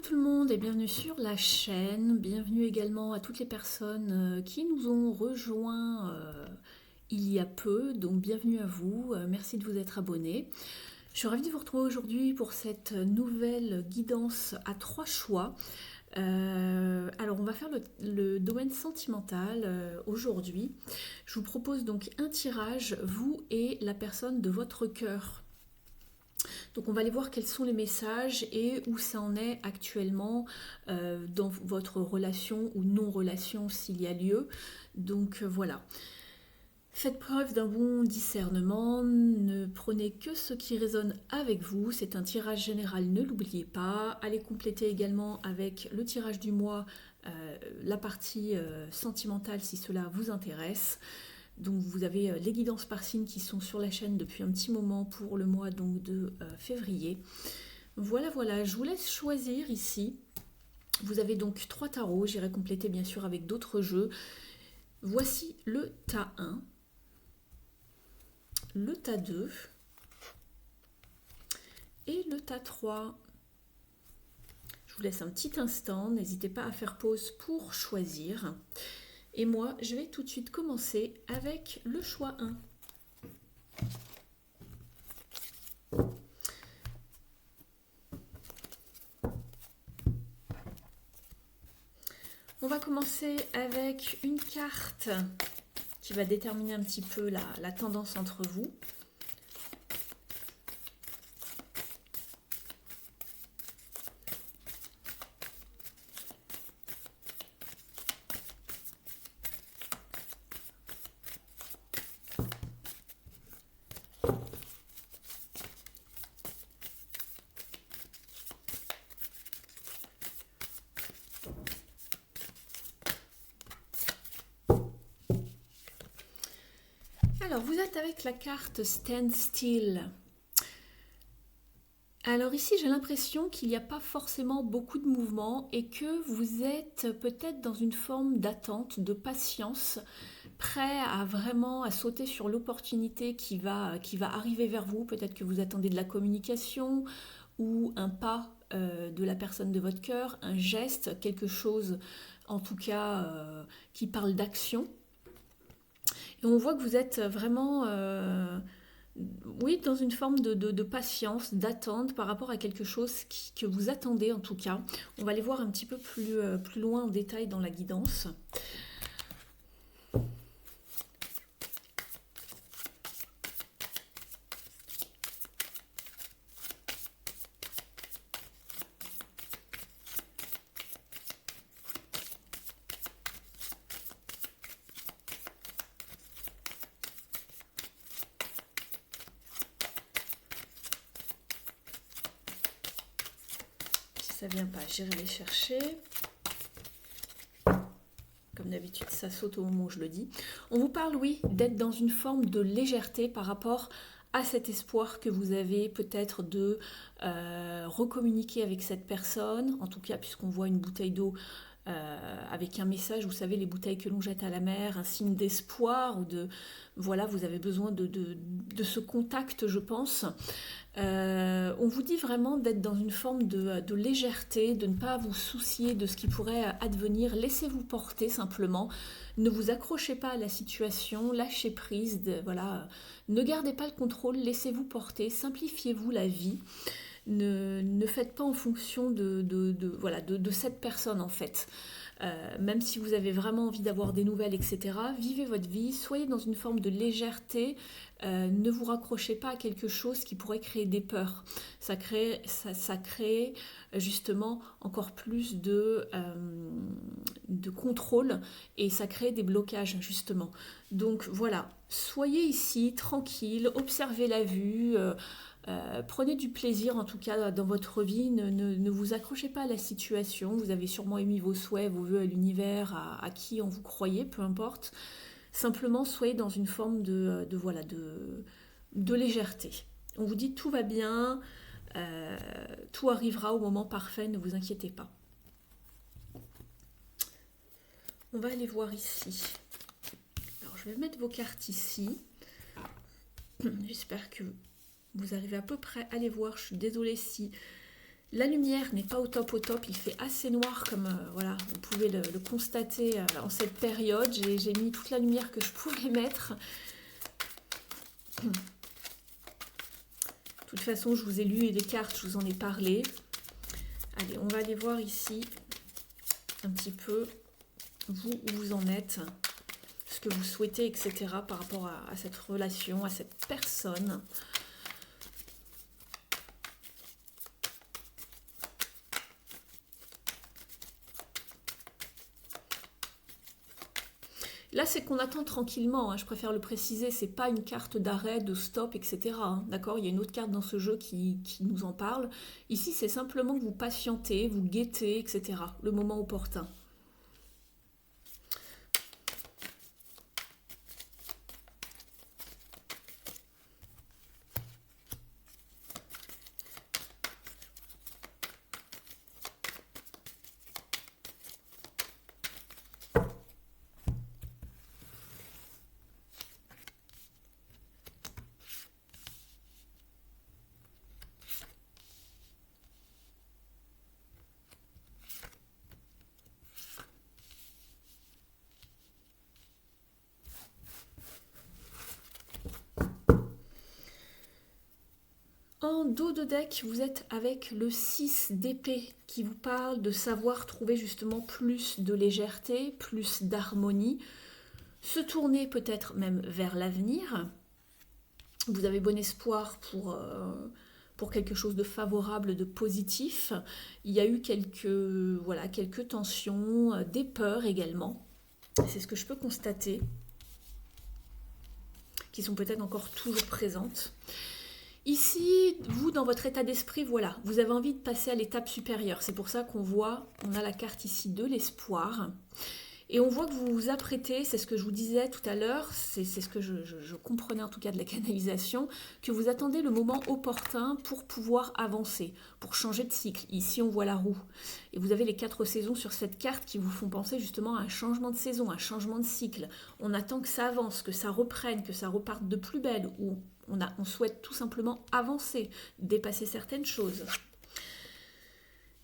tout le monde et bienvenue sur la chaîne. Bienvenue également à toutes les personnes qui nous ont rejoints il y a peu. Donc bienvenue à vous. Merci de vous être abonnés. Je suis ravie de vous retrouver aujourd'hui pour cette nouvelle guidance à 3 choix. Alors on va faire le domaine sentimental aujourd'hui. Je vous propose donc un tirage, vous et la personne de votre cœur. Donc on va aller voir quels sont les messages et où ça en est actuellement dans votre relation ou non-relation s'il y a lieu. Donc voilà. Faites preuve d'un bon discernement, ne prenez que ce qui résonne avec vous, c'est un tirage général, ne l'oubliez pas. Allez compléter également avec le tirage du mois la partie sentimentale si cela vous intéresse. Donc vous avez les guidances par signe qui sont sur la chaîne depuis un petit moment pour le mois donc de février. Voilà, je vous laisse choisir ici. Vous avez donc 3 tarots, j'irai compléter bien sûr avec d'autres jeux. Voici le tas 1, le tas 2 et le tas 3. Je vous laisse un petit instant, n'hésitez pas à faire pause pour choisir. Et moi, je vais tout de suite commencer avec le choix 1. On va commencer avec une carte qui va déterminer un petit peu la tendance entre vous. Alors, vous êtes avec la carte Stand Still. Alors ici, j'ai l'impression qu'il n'y a pas forcément beaucoup de mouvement et que vous êtes peut-être dans une forme d'attente, de patience, prêt à vraiment à sauter sur l'opportunité qui va arriver vers vous. Peut-être que vous attendez de la communication ou un pas de la personne de votre cœur, un geste, quelque chose en tout cas qui parle d'action. Et on voit que vous êtes vraiment, oui, dans une forme de patience, d'attente par rapport à quelque chose que vous attendez en tout cas. On va aller voir un petit peu plus loin en détail dans la guidance. Si ça vient pas, j'irai les chercher. Comme d'habitude, ça saute au moment où je le dis. On vous parle, oui, d'être dans une forme de légèreté par rapport à cet espoir que vous avez peut-être de recommuniquer avec cette personne. En tout cas, puisqu'on voit une bouteille d'eau avec un message, vous savez, les bouteilles que l'on jette à la mer, un signe d'espoir ou de... Voilà, vous avez besoin de ce contact, je pense. On vous dit vraiment d'être dans une forme de légèreté, de ne pas vous soucier de ce qui pourrait advenir. Laissez-vous porter simplement. Ne vous accrochez pas à la situation, lâchez prise. Voilà. Ne gardez pas le contrôle, laissez-vous porter, simplifiez-vous la vie. Ne faites pas en fonction voilà, de cette personne en fait. Même si vous avez vraiment envie d'avoir des nouvelles, etc., vivez votre vie, soyez dans une forme de légèreté, ne vous raccrochez pas à quelque chose qui pourrait créer des peurs. Ça crée justement encore plus de contrôle et ça crée des blocages justement. Donc voilà, soyez ici tranquille, observez la vue. Prenez du plaisir en tout cas dans votre vie, ne vous accrochez pas à la situation, vous avez sûrement émis vos souhaits, vos vœux à l'univers, à qui en vous croyez, peu importe. Simplement soyez dans une forme de légèreté. On vous dit tout va bien, tout arrivera au moment parfait, ne vous inquiétez pas. On va aller voir ici. Alors je vais mettre vos cartes ici. J'espère que vous arrivez à peu près à les voir. Je suis désolée si La lumière n'est pas au top, il fait assez noir comme voilà, vous pouvez le constater en cette période. J'ai mis toute la lumière que je pouvais mettre. De toute façon, je vous ai lu les cartes, je vous en ai parlé. Allez, on va aller voir ici un petit peu vous où vous en êtes, ce que vous souhaitez, etc. par rapport à cette relation, à cette personne. Là, c'est qu'on attend tranquillement, hein, je préfère le préciser, c'est pas une carte d'arrêt, de stop, etc. Hein, d'accord, il y a une autre carte dans ce jeu qui nous en parle. Ici, c'est simplement que vous patientez, vous guettez, etc. Le moment opportun. En dos de deck, vous êtes avec le 6 d'épée qui vous parle de savoir trouver justement plus de légèreté, plus d'harmonie, se tourner peut-être même vers l'avenir. Vous avez bon espoir pour quelque chose de favorable, de positif. Il y a eu quelques tensions, des peurs également. C'est ce que je peux constater, qui sont peut-être encore toujours présentes. Ici, vous, dans votre état d'esprit, voilà, vous avez envie de passer à l'étape supérieure. C'est pour ça qu'on a la carte ici de l'espoir. Et on voit que vous vous apprêtez, c'est ce que je vous disais tout à l'heure, c'est ce que je comprenais en tout cas de la canalisation, que vous attendez le moment opportun pour pouvoir avancer, pour changer de cycle. Ici, on voit la roue. Et vous avez les 4 saisons sur cette carte qui vous font penser justement à un changement de saison, un changement de cycle. On attend que ça avance, que ça reprenne, que ça reparte de plus belle, ou on souhaite tout simplement avancer, dépasser certaines choses.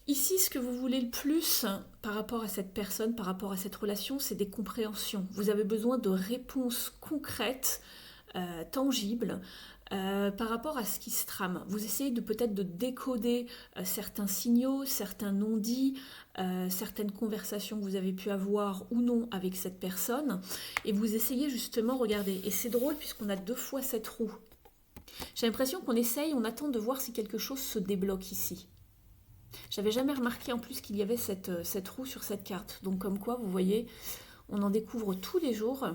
Ici, ce que vous voulez le plus par rapport à cette personne, par rapport à cette relation, c'est des compréhensions. Vous avez besoin de réponses concrètes, tangibles, par rapport à ce qui se trame. Vous essayez peut-être de décoder certains signaux, certains non-dits, certaines conversations que vous avez pu avoir ou non avec cette personne, et vous essayez justement, regardez, et c'est drôle puisqu'on a 2 fois cette roue. J'ai l'impression qu'on essaye, on attend de voir si quelque chose se débloque ici. J'avais jamais remarqué en plus qu'il y avait cette roue sur cette carte. Donc comme quoi, vous voyez, on en découvre tous les jours.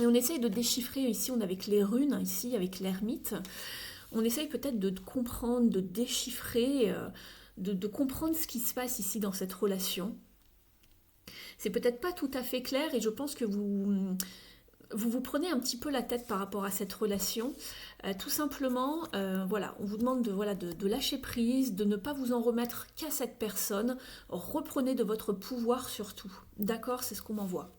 Et on essaye de déchiffrer, ici on est avec les runes, ici avec l'ermite. On essaye peut-être de comprendre, de déchiffrer, de comprendre ce qui se passe ici dans cette relation. C'est peut-être pas tout à fait clair et je pense que vous prenez un petit peu la tête par rapport à cette relation. Tout simplement, voilà, on vous demande de lâcher prise, de ne pas vous en remettre qu'à cette personne. Reprenez de votre pouvoir surtout. D'accord, c'est ce qu'on m'envoie.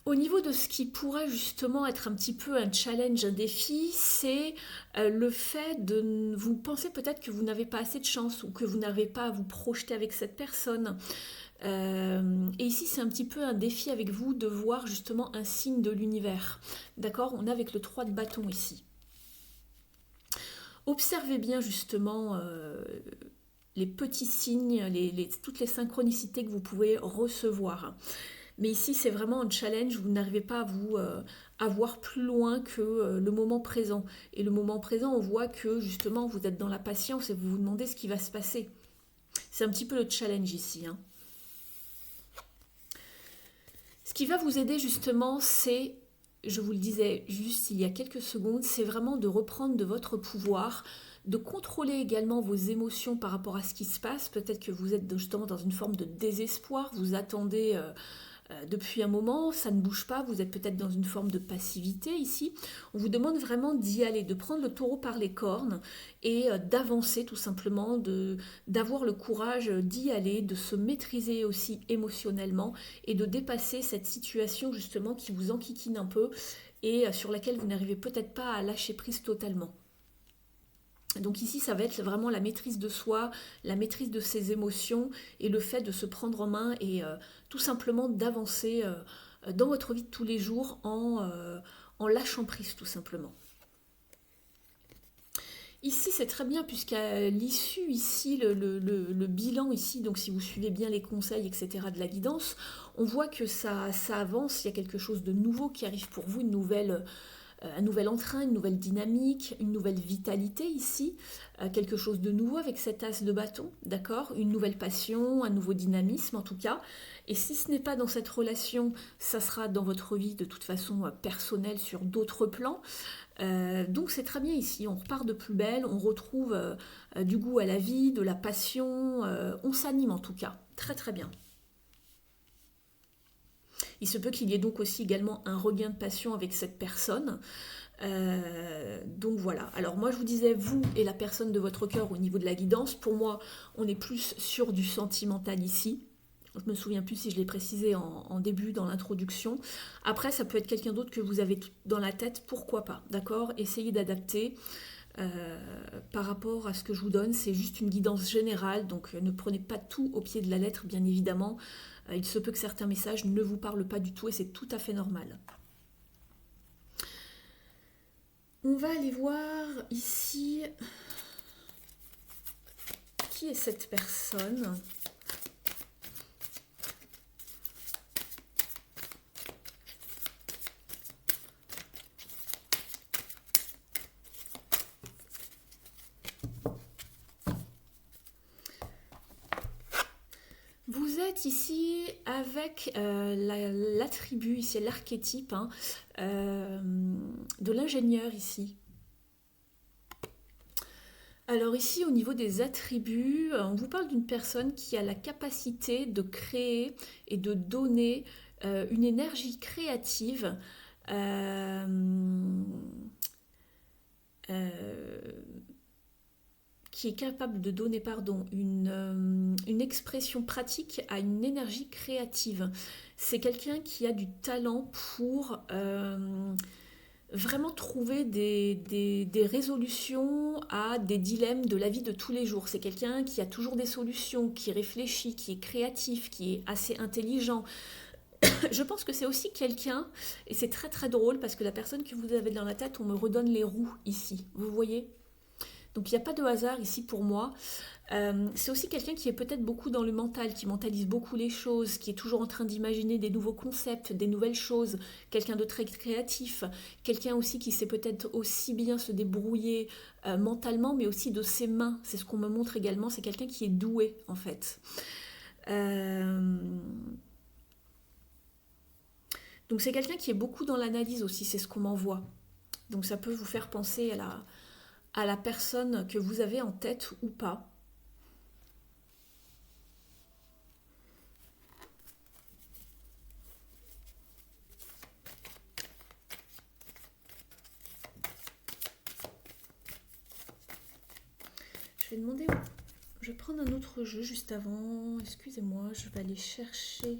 Au niveau de ce qui pourrait justement être un petit peu un challenge, un défi, c'est le fait de vous pensez peut-être que vous n'avez pas assez de chance ou que vous n'avez pas à vous projeter avec cette personne. Et ici, c'est un petit peu un défi avec vous de voir justement un signe de l'univers. D'accord ? On est avec le 3 de bâton ici. Observez bien justement les petits signes, toutes les synchronicités que vous pouvez recevoir. Mais ici, c'est vraiment un challenge, vous n'arrivez pas à voir plus loin que le moment présent. Et le moment présent, on voit que justement, vous êtes dans la patience et vous vous demandez ce qui va se passer. C'est un petit peu le challenge ici, hein. Ce qui va vous aider justement, c'est, je vous le disais juste il y a quelques secondes, c'est vraiment de reprendre de votre pouvoir, de contrôler également vos émotions par rapport à ce qui se passe. Peut-être que vous êtes justement dans une forme de désespoir, vous attendez depuis un moment, ça ne bouge pas, vous êtes peut-être dans une forme de passivité ici. On vous demande vraiment d'y aller, de prendre le taureau par les cornes et d'avancer tout simplement, d'avoir le courage d'y aller, de se maîtriser aussi émotionnellement et de dépasser cette situation justement qui vous enquiquine un peu et sur laquelle vous n'arrivez peut-être pas à lâcher prise totalement. Donc ici, ça va être vraiment la maîtrise de soi, la maîtrise de ses émotions et le fait de se prendre en main et tout simplement d'avancer dans votre vie de tous les jours en lâchant prise tout simplement. Ici, c'est très bien puisqu'à l'issue, ici, le bilan ici, donc si vous suivez bien les conseils, etc., de la guidance, on voit que ça avance, il y a quelque chose de nouveau qui arrive pour vous, un nouvel entrain, une nouvelle dynamique, une nouvelle vitalité ici, quelque chose de nouveau avec cet as de bâton, d'accord? Une nouvelle passion, un nouveau dynamisme en tout cas. Et si ce n'est pas dans cette relation, ça sera dans votre vie de toute façon personnelle sur d'autres plans. Donc c'est très bien ici, on repart de plus belle, on retrouve du goût à la vie, de la passion, on s'anime en tout cas, très très bien. Il se peut qu'il y ait donc aussi également un regain de passion avec cette personne. Donc voilà. Alors moi je vous disais, vous et la personne de votre cœur au niveau de la guidance, pour moi on est plus sur du sentimental ici. Je me souviens plus si je l'ai précisé en début dans l'introduction. Après ça peut être quelqu'un d'autre que vous avez dans la tête, pourquoi pas, d'accord? Essayez d'adapter. Par rapport à ce que je vous donne, c'est juste une guidance générale, donc ne prenez pas tout au pied de la lettre, bien évidemment. Il se peut que certains messages ne vous parlent pas du tout et c'est tout à fait normal. On va aller voir ici qui est cette personne. Vous êtes ici avec l'attribut, ici l'archétype de l'ingénieur ici. Alors ici au niveau des attributs, on vous parle d'une personne qui a la capacité de créer et de donner une énergie créative qui est capable de donner une expression pratique à une énergie créative. C'est quelqu'un qui a du talent pour vraiment trouver des résolutions à des dilemmes de la vie de tous les jours. C'est quelqu'un qui a toujours des solutions, qui réfléchit, qui est créatif, qui est assez intelligent. Je pense que c'est aussi quelqu'un, et c'est très très drôle parce que la personne que vous avez dans la tête, on me redonne les roues ici, vous voyez ? Donc il n'y a pas de hasard ici pour moi. C'est aussi quelqu'un qui est peut-être beaucoup dans le mental, qui mentalise beaucoup les choses, qui est toujours en train d'imaginer des nouveaux concepts, des nouvelles choses, quelqu'un de très créatif, quelqu'un aussi qui sait peut-être aussi bien se débrouiller mentalement, mais aussi de ses mains. C'est ce qu'on me montre également, c'est quelqu'un qui est doué en fait. Donc c'est quelqu'un qui est beaucoup dans l'analyse aussi, c'est ce qu'on m'envoie. Donc ça peut vous faire penser à la personne que vous avez en tête ou pas. Je vais demander... Je vais prendre un autre jeu juste avant. Excusez-moi, je vais aller chercher...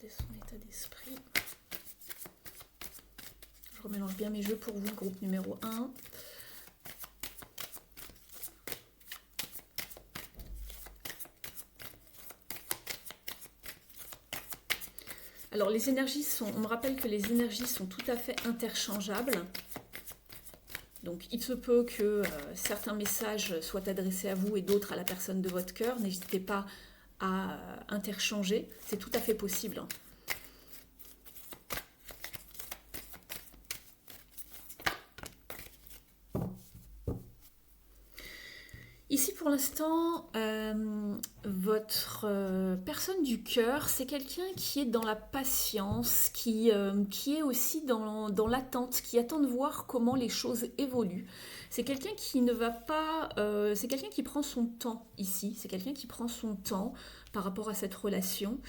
son état d'esprit. Je remélange bien mes jeux pour vous, groupe numéro 1. Alors les énergies sont, on me rappelle que les énergies sont tout à fait interchangeables. Donc il se peut que certains messages soient adressés à vous et d'autres à la personne de votre cœur. N'hésitez pas à interchanger, c'est tout à fait possible. Ici pour l'instant, votre personne du cœur, c'est quelqu'un qui est dans la patience, qui est aussi dans l'attente, qui attend de voir comment les choses évoluent. C'est quelqu'un qui ne va pas... c'est quelqu'un qui prend son temps ici, c'est quelqu'un qui prend son temps par rapport à cette relation,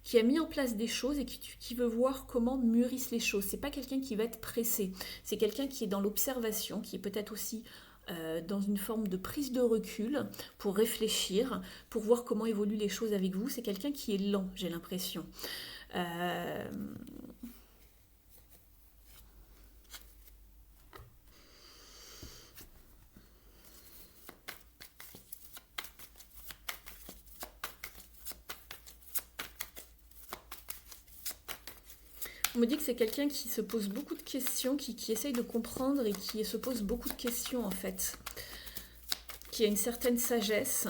qui a mis en place des choses et qui veut voir comment mûrissent les choses. C'est pas quelqu'un qui va être pressé, c'est quelqu'un qui est dans l'observation, qui est peut-être aussi dans une forme de prise de recul pour réfléchir, pour voir comment évoluent les choses avec vous. C'est quelqu'un qui est lent, j'ai l'impression. Euh, on me dit que c'est quelqu'un qui se pose beaucoup de questions, qui essaye de comprendre et qui se pose beaucoup de questions en fait, qui a une certaine sagesse.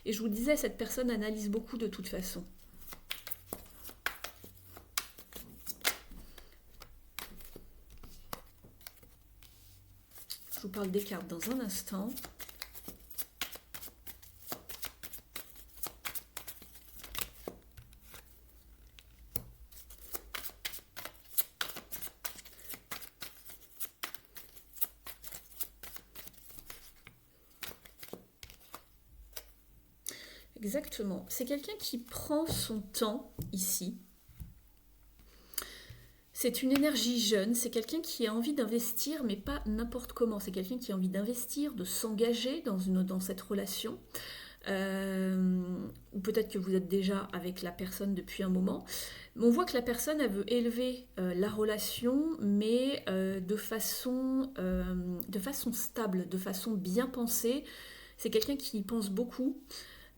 Et je vous disais, cette personne analyse beaucoup de toute façon. Je vous parle des cartes dans un instant. Exactement. C'est quelqu'un qui prend son temps ici. C'est une énergie jeune, c'est quelqu'un qui a envie d'investir, mais pas n'importe comment. C'est quelqu'un qui a envie d'investir, de s'engager dans cette relation. Ou peut-être que vous êtes déjà avec la personne depuis un moment. Mais on voit que la personne, elle veut élever la relation, mais de façon stable, de façon bien pensée. C'est quelqu'un qui y pense beaucoup.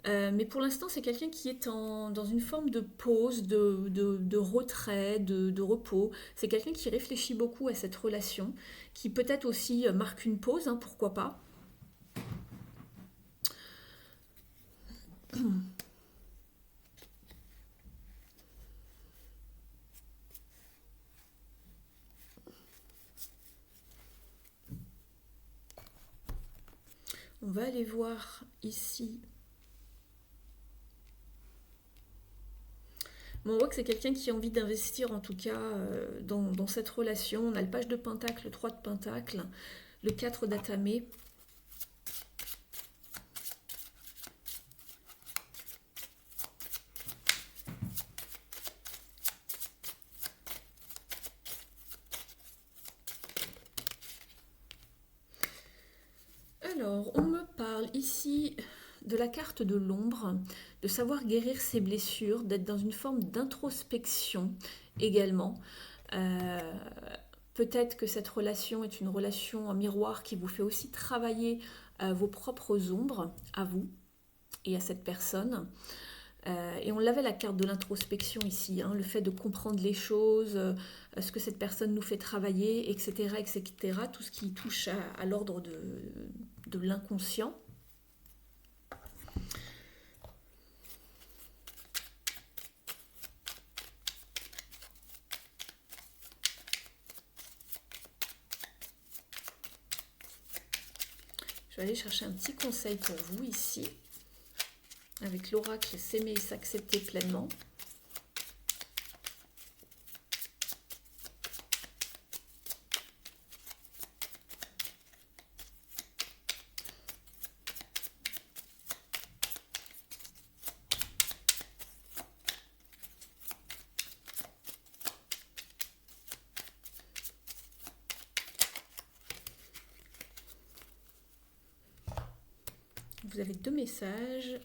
Mais pour l'instant, c'est quelqu'un qui est dans une forme de pause, de retrait, de repos. C'est quelqu'un qui réfléchit beaucoup à cette relation, qui peut-être aussi marque une pause, hein, pourquoi pas. On va aller voir ici. Bon, on voit que c'est quelqu'un qui a envie d'investir en tout cas dans cette relation. On a le page de Pentacle, le 3 de Pentacle, le 4 d'Atamé. Alors, on me parle ici de la carte de l'ombre, de savoir guérir ses blessures, d'être dans une forme d'introspection également. Euh, Peut-être que cette relation est une relation en miroir qui vous fait aussi travailler vos propres ombres à vous et à cette personne. Et on l'avait la carte de l'introspection ici, hein, le fait de comprendre les choses, ce que cette personne nous fait travailler, etc., etc., tout ce qui touche à l'ordre de l'inconscient. Je vais aller chercher un petit conseil pour vous ici, avec l'oracle s'aimer et s'accepter pleinement. Vous avez deux messages.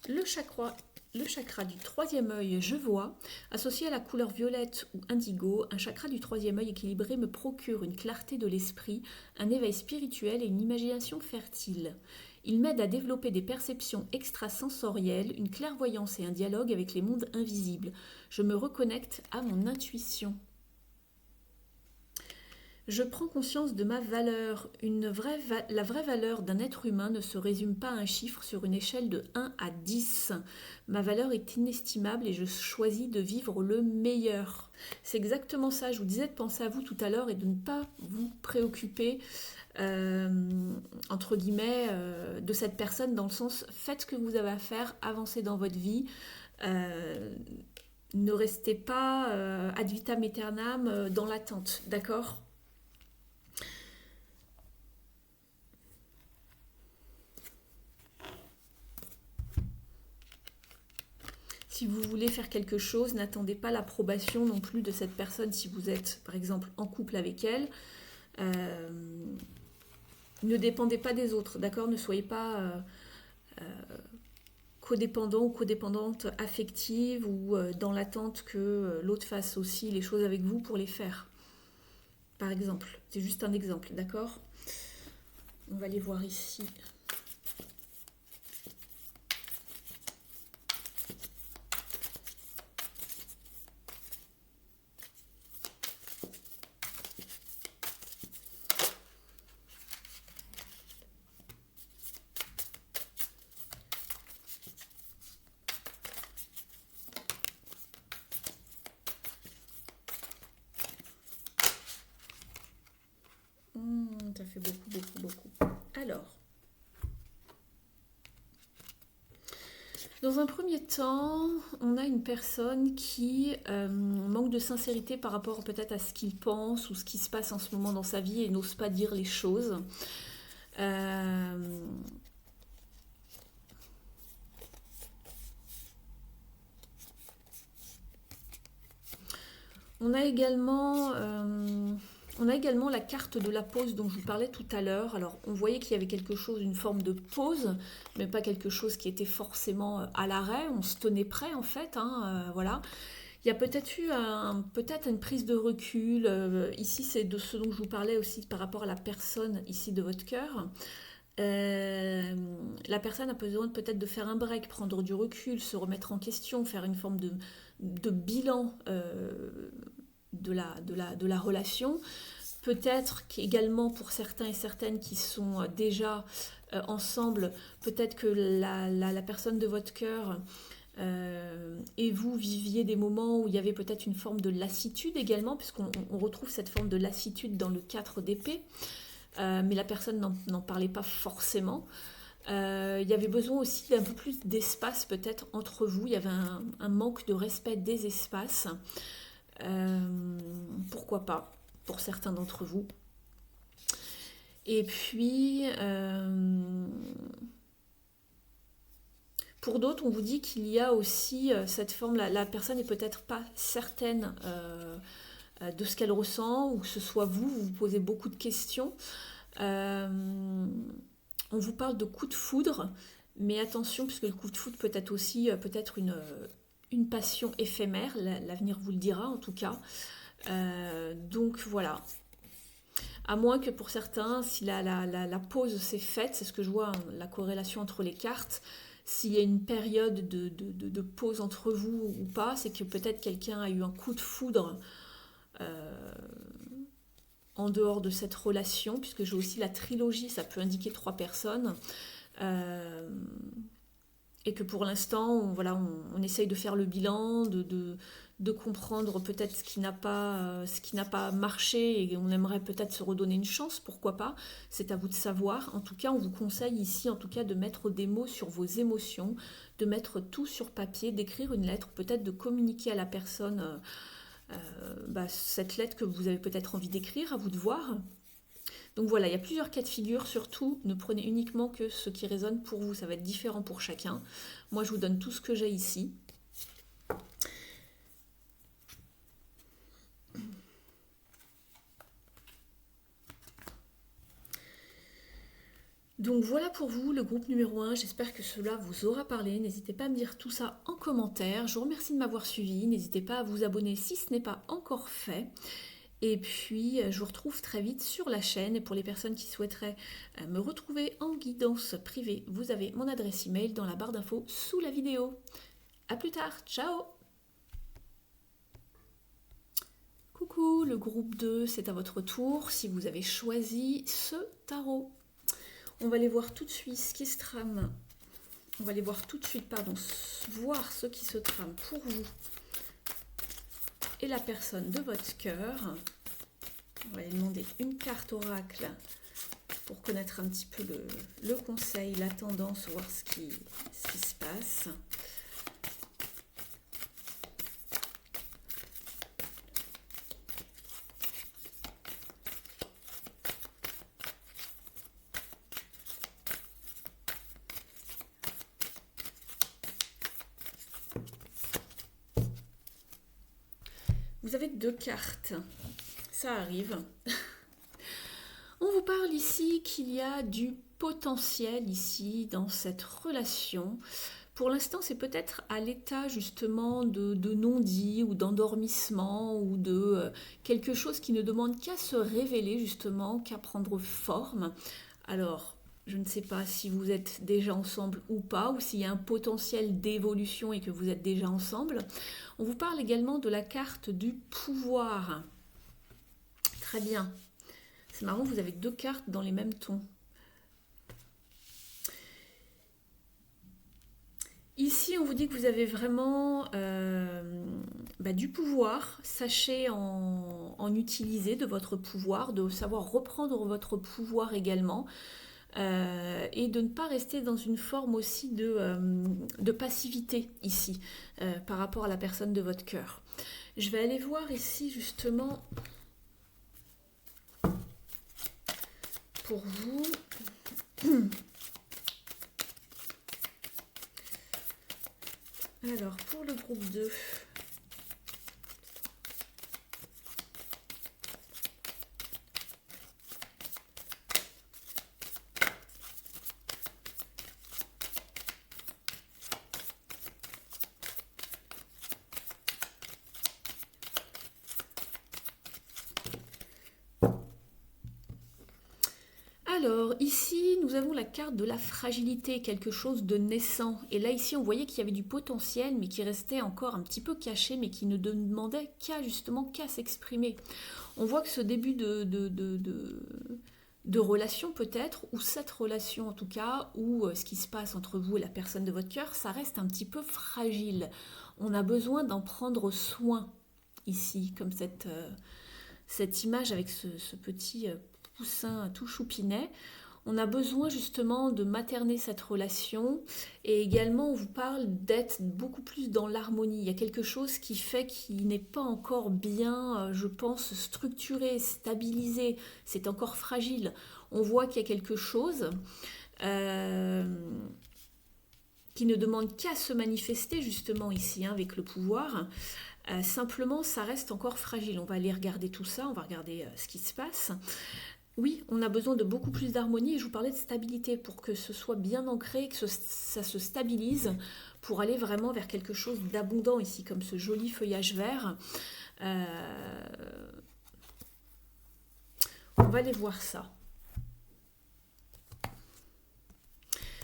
Le chakra du troisième œil, je vois, associé à la couleur violette ou indigo, un chakra du troisième œil équilibré me procure une clarté de l'esprit, un éveil spirituel et une imagination fertile. Il m'aide à développer des perceptions extrasensorielles, une clairvoyance et un dialogue avec les mondes invisibles. Je me reconnecte à mon intuition. Je prends conscience de ma valeur. La vraie valeur d'un être humain ne se résume pas à un chiffre sur une échelle de 1 à 10. Ma valeur est inestimable et je choisis de vivre le meilleur. C'est exactement ça. Je vous disais de penser à vous tout à l'heure et de ne pas vous préoccuper, euh, entre guillemets, de cette personne, dans le sens, faites ce que vous avez à faire, avancez dans votre vie. Euh, Ne restez pas ad vitam aeternam dans l'attente, d'accord? Si vous voulez faire quelque chose, n'attendez pas l'approbation non plus de cette personne si vous êtes, par exemple, en couple avec elle. Euh, Ne dépendez pas des autres, d'accord? Ne soyez pas codépendant ou codépendante affective ou dans l'attente que l'autre fasse aussi les choses avec vous pour les faire, par exemple. C'est juste un exemple, d'accord? On va les voir ici. Ça fait beaucoup, beaucoup, beaucoup. Alors, dans un premier temps, on a une personne qui manque de sincérité par rapport peut-être à ce qu'il pense ou ce qui se passe en ce moment dans sa vie et n'ose pas dire les choses. Euh, on a également... on a également la carte de la pause dont je vous parlais tout à l'heure. Alors, on voyait qu'il y avait quelque chose, une forme de pause, mais pas quelque chose qui était forcément à l'arrêt. On se tenait prêt, en fait. Voilà. Il y a peut-être eu peut-être une prise de recul. Ici, c'est de ce dont je vous parlais aussi par rapport à la personne ici de votre cœur. La personne a besoin peut-être de faire un break, prendre du recul, se remettre en question, faire une forme de bilan de la relation. Peut-être qu'également pour certains et certaines qui sont déjà ensemble, peut-être que la personne de votre cœur et vous viviez des moments où il y avait peut-être une forme de lassitude également, puisqu'on retrouve cette forme de lassitude dans le 4 d'épée, mais la personne n'en parlait pas forcément. Il y avait besoin aussi d'un peu plus d'espace peut-être entre vous, il y avait un manque de respect des espaces. Pourquoi pas pour certains d'entre vous. Et puis, pour d'autres, on vous dit qu'il y a aussi cette forme, la personne n'est peut-être pas certaine de ce qu'elle ressent, ou que ce soit vous, vous vous posez beaucoup de questions. On vous parle de coup de foudre, mais attention, puisque le coup de foudre peut être aussi peut-être une passion éphémère, l'avenir vous le dira en tout cas. Donc voilà. À moins que pour certains, si la pause s'est faite, c'est ce que je vois, hein, la corrélation entre les cartes, s'il y a une période de pause entre vous ou pas, c'est que peut-être quelqu'un a eu un coup de foudre euh, en dehors de cette relation, puisque j'ai aussi la trilogie, ça peut indiquer 3 personnes. Euh, et que pour l'instant, on essaye de faire le bilan, de comprendre peut-être ce qui n'a pas marché et on aimerait peut-être se redonner une chance, pourquoi pas, c'est à vous de savoir. En tout cas, on vous conseille ici en tout cas de mettre des mots sur vos émotions, de mettre tout sur papier, d'écrire une lettre, peut-être de communiquer à la personne cette lettre que vous avez peut-être envie d'écrire, à vous de voir. Donc voilà, il y a plusieurs cas de figure, surtout ne prenez uniquement que ce qui résonne pour vous, ça va être différent pour chacun. Moi je vous donne tout ce que j'ai ici. Donc voilà pour vous, le groupe numéro 1, j'espère que cela vous aura parlé, n'hésitez pas à me dire tout ça en commentaire, je vous remercie de m'avoir suivi, n'hésitez pas à vous abonner si ce n'est pas encore fait. Et puis, je vous retrouve très vite sur la chaîne. Et pour les personnes qui souhaiteraient me retrouver en guidance privée, vous avez mon adresse email dans la barre d'infos sous la vidéo. A plus tard, ciao! Coucou! Coucou, le groupe 2, c'est à votre tour si vous avez choisi ce tarot. On va aller voir tout de suite ce qui se trame. On va aller voir tout de suite, pardon, voir ce qui se trame pour vous et la personne de votre cœur. On va aller demander une carte oracle pour connaître un petit peu le conseil, la tendance, voir ce qui se passe. Vous avez 2 cartes, ça arrive. On vous parle ici qu'il y a du potentiel ici dans cette relation. Pour l'instant, c'est peut-être à l'état justement de non-dit ou d'endormissement ou de quelque chose qui ne demande qu'à se révéler justement, qu'à prendre forme. Alors, je ne sais pas si vous êtes déjà ensemble ou pas, ou s'il y a un potentiel d'évolution et que vous êtes déjà ensemble. On vous parle également de la carte du pouvoir. Très bien. C'est marrant, vous avez 2 cartes dans les mêmes tons. Ici, on vous dit que vous avez vraiment du pouvoir. Sachez en utiliser de votre pouvoir, de savoir reprendre votre pouvoir également. Et de ne pas rester dans une forme aussi de passivité ici par rapport à la personne de votre cœur. Je vais aller voir ici justement pour vous. Alors pour le groupe 2. Alors, ici, nous avons la carte de la fragilité, quelque chose de naissant. Et là, ici, on voyait qu'il y avait du potentiel, mais qui restait encore un petit peu caché, mais qui ne demandait qu'à s'exprimer. On voit que ce début de relation peut-être, ou cette relation en tout cas, ou ce qui se passe entre vous et la personne de votre cœur, ça reste un petit peu fragile. On a besoin d'en prendre soin ici, comme cette image avec ce petit poussin tout choupinet. On a besoin justement de materner cette relation et également on vous parle d'être beaucoup plus dans l'harmonie. Il y a quelque chose qui fait qu'il n'est pas encore bien, je pense, structuré, stabilisé, c'est encore fragile. On voit qu'il y a quelque chose qui ne demande qu'à se manifester justement ici avec le pouvoir. Simplement, ça reste encore fragile. On va aller regarder tout ça, on va regarder ce qui se passe. Oui, on a besoin de beaucoup plus d'harmonie et je vous parlais de stabilité pour que ce soit bien ancré, que ça se stabilise pour aller vraiment vers quelque chose d'abondant ici, comme ce joli feuillage vert. On va aller voir ça.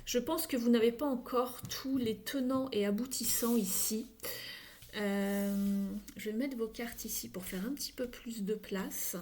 Je pense que vous n'avez pas encore tous les tenants et aboutissants ici. Je vais mettre vos cartes ici pour faire un petit peu plus de place.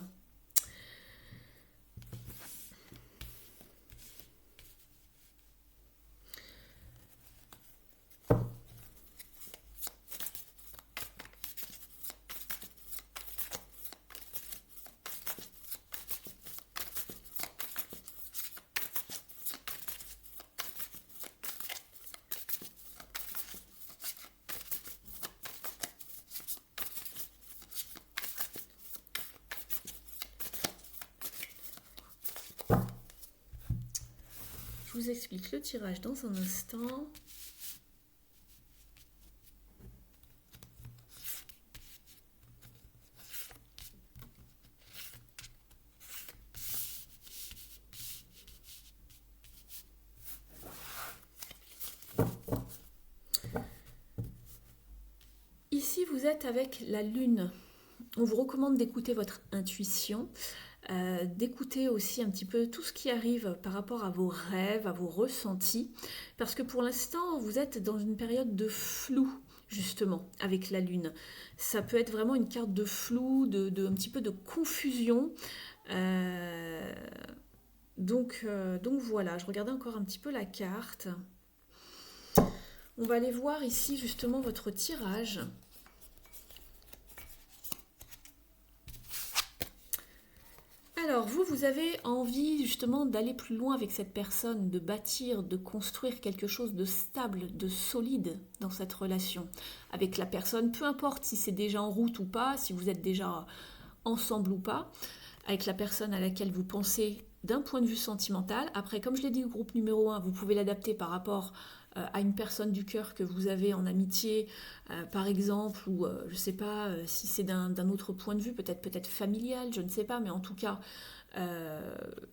Je vous explique le tirage dans un instant. Ici, vous êtes avec la lune. On vous recommande d'écouter votre intuition, d'écouter aussi un petit peu tout ce qui arrive par rapport à vos rêves, à vos ressentis, parce que pour l'instant, vous êtes dans une période de flou. justement, avec la lune. Ça peut être vraiment une carte de flou, un petit peu de confusion. Euh, donc voilà, je regardais encore un petit peu la carte. On va aller voir ici justement votre tirage. Alors, vous avez envie justement d'aller plus loin avec cette personne, de bâtir, de construire quelque chose de stable, de solide dans cette relation avec la personne, peu importe si c'est déjà en route ou pas, si vous êtes déjà ensemble ou pas, avec la personne à laquelle vous pensez d'un point de vue sentimental. Après, comme je l'ai dit au groupe numéro 1, vous pouvez l'adapter par rapport à une personne du cœur que vous avez en amitié, par exemple, ou je ne sais pas si c'est d'un autre point de vue, peut-être familial, je ne sais pas, mais en tout cas,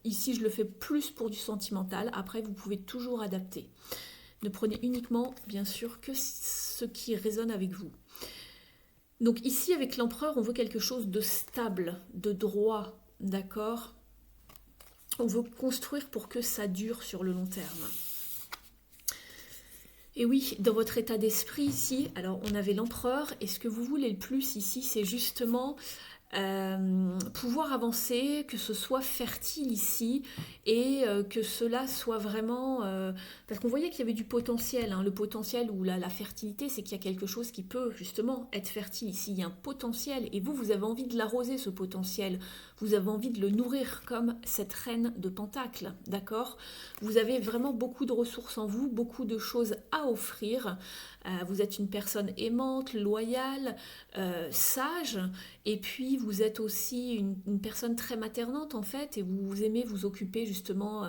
ici je le fais plus pour du sentimental. Après, vous pouvez toujours adapter. Ne prenez uniquement, bien sûr, que ce qui résonne avec vous. Donc ici, avec l'empereur, on veut quelque chose de stable, de droit, d'accord? On veut construire pour que ça dure sur le long terme. Et oui, dans votre état d'esprit ici, alors on avait l'empereur, et ce que vous voulez le plus ici, c'est justement pouvoir avancer, que ce soit fertile ici et que cela soit vraiment... parce qu'on voyait qu'il y avait du potentiel, hein. Le potentiel ou la fertilité, c'est qu'il y a quelque chose qui peut justement être fertile ici. Il y a un potentiel et vous avez envie de l'arroser ce potentiel. Vous avez envie de le nourrir comme cette reine de Pentacle, d'accord? Vous avez vraiment beaucoup de ressources en vous, beaucoup de choses à offrir. Vous êtes une personne aimante, loyale, sage, et puis vous êtes aussi une personne très maternante en fait, et vous aimez vous occuper justement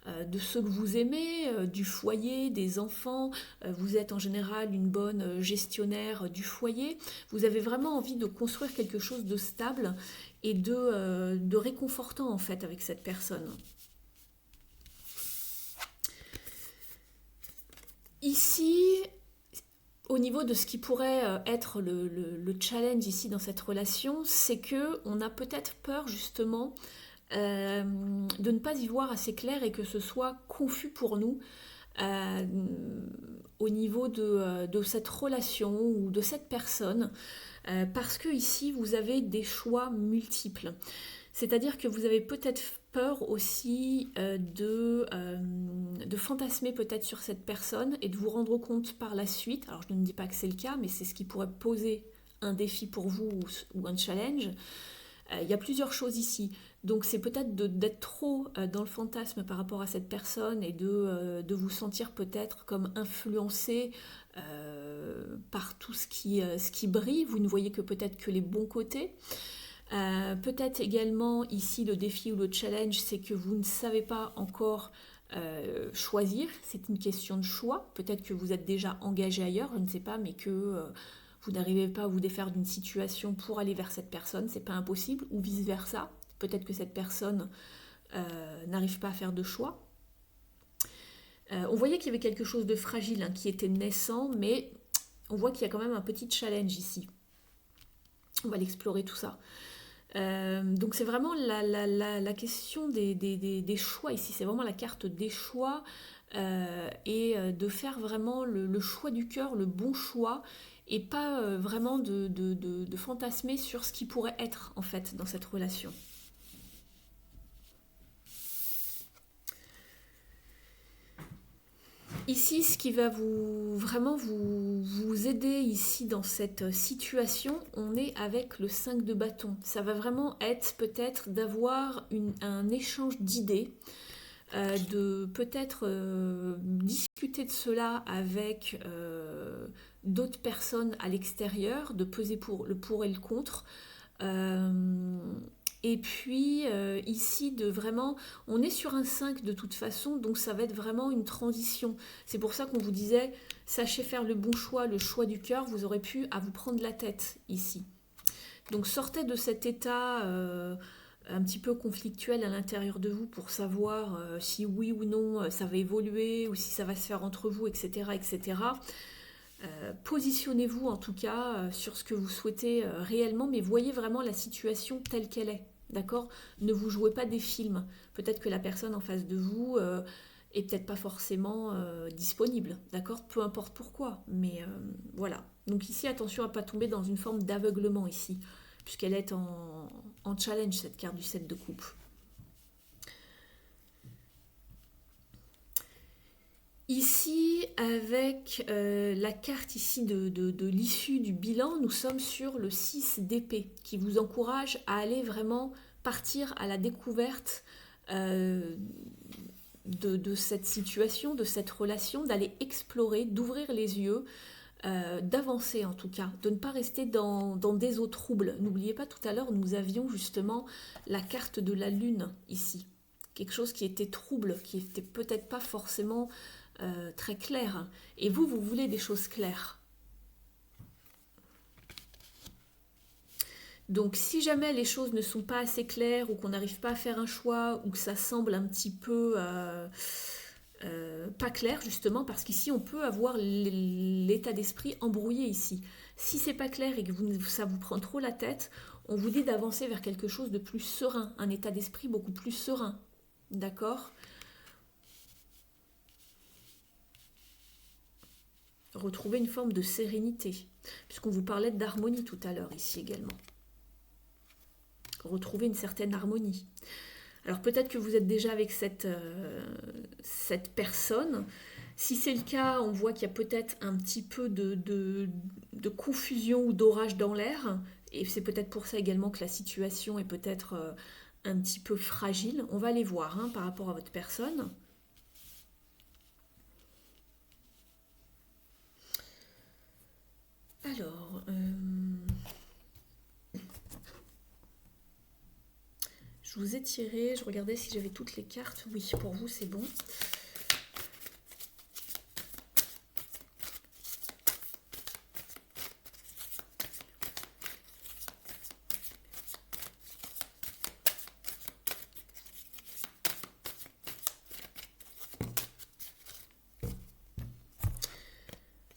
de ceux que vous aimez, du foyer, des enfants. Vous êtes en général une bonne gestionnaire du foyer. Vous avez vraiment envie de construire quelque chose de stable et de réconfortant en fait avec cette personne. Ici, au niveau de ce qui pourrait être le challenge ici dans cette relation, c'est que on a peut-être peur justement de ne pas y voir assez clair et que ce soit confus pour nous euh, au niveau de cette relation ou de cette personne, parce que ici vous avez des choix multiples. C'est-à-dire que vous avez peut-être peur aussi de fantasmer peut-être sur cette personne et de vous rendre compte par la suite, alors je ne dis pas que c'est le cas, mais c'est ce qui pourrait poser un défi pour vous ou un challenge. Il y a plusieurs choses ici. Donc c'est peut-être d'être trop dans le fantasme par rapport à cette personne et de vous sentir peut-être comme influencé par tout ce qui brille. Vous ne voyez que peut-être que les bons côtés. Peut-être également ici le défi ou le challenge, c'est que vous ne savez pas encore choisir, c'est une question de choix. Peut-être que vous êtes déjà engagé ailleurs, je ne sais pas, mais que vous n'arrivez pas à vous défaire d'une situation pour aller vers cette personne, c'est pas impossible, ou vice-versa. Peut-être que cette personne n'arrive pas à faire de choix. On voyait qu'il y avait quelque chose de fragile qui était naissant, mais on voit qu'il y a quand même un petit challenge ici. On va l'explorer tout ça. Donc c'est vraiment la question des choix ici, c'est vraiment la carte des choix et de faire vraiment le choix du cœur, le bon choix et pas vraiment de fantasmer sur ce qui pourrait être en fait dans cette relation. Ici, ce qui va vraiment vous aider ici dans cette situation, on est avec le 5 de bâton. Ça va vraiment être peut-être d'avoir un échange d'idées, de peut-être discuter de cela avec d'autres personnes à l'extérieur, de peser pour le pour et le contre. Euh, et puis ici, on est sur un 5 de toute façon, donc ça va être vraiment une transition. C'est pour ça qu'on vous disait, sachez faire le bon choix, le choix du cœur, vous aurez pu à vous prendre la tête ici. Donc sortez de cet état un petit peu conflictuel à l'intérieur de vous pour savoir si oui ou non ça va évoluer ou si ça va se faire entre vous, etc. etc. Positionnez-vous en tout cas sur ce que vous souhaitez réellement, mais voyez vraiment la situation telle qu'elle est. D'accord? Ne vous jouez pas des films. Peut-être que la personne en face de vous et peut-être pas forcément disponible, d'accord? Peu importe pourquoi, mais voilà. Donc ici, attention à ne pas tomber dans une forme d'aveuglement ici, puisqu'elle est en challenge, cette carte du 7 de coupe. Ici, avec la carte ici de l'issue du bilan, nous sommes sur le 6 d'épée, qui vous encourage à aller vraiment partir à la découverte de cette situation, de cette relation, d'aller explorer, d'ouvrir les yeux, d'avancer en tout cas, de ne pas rester dans des eaux troubles. N'oubliez pas, tout à l'heure, nous avions justement la carte de la lune ici. Quelque chose qui était trouble, qui n'était peut-être pas forcément très clair. Et vous voulez des choses claires. Donc si jamais les choses ne sont pas assez claires ou qu'on n'arrive pas à faire un choix ou que ça semble un petit peu pas clair justement, parce qu'ici on peut avoir l'état d'esprit embrouillé ici. Si c'est pas clair et que ça vous prend trop la tête, on vous dit d'avancer vers quelque chose de plus serein, un état d'esprit beaucoup plus serein. D'accord ? Retrouver une forme de sérénité, puisqu'on vous parlait d'harmonie tout à l'heure ici également. Retrouver une certaine harmonie. Alors peut-être que vous êtes déjà avec cette personne. Si c'est le cas, on voit qu'il y a peut-être un petit peu de confusion ou d'orage dans l'air. Et c'est peut-être pour ça également que la situation est peut-être un petit peu fragile. On va aller voir par rapport à votre personne. Alors, je vous ai tiré, je regardais si j'avais toutes les cartes. Oui, pour vous, c'est bon.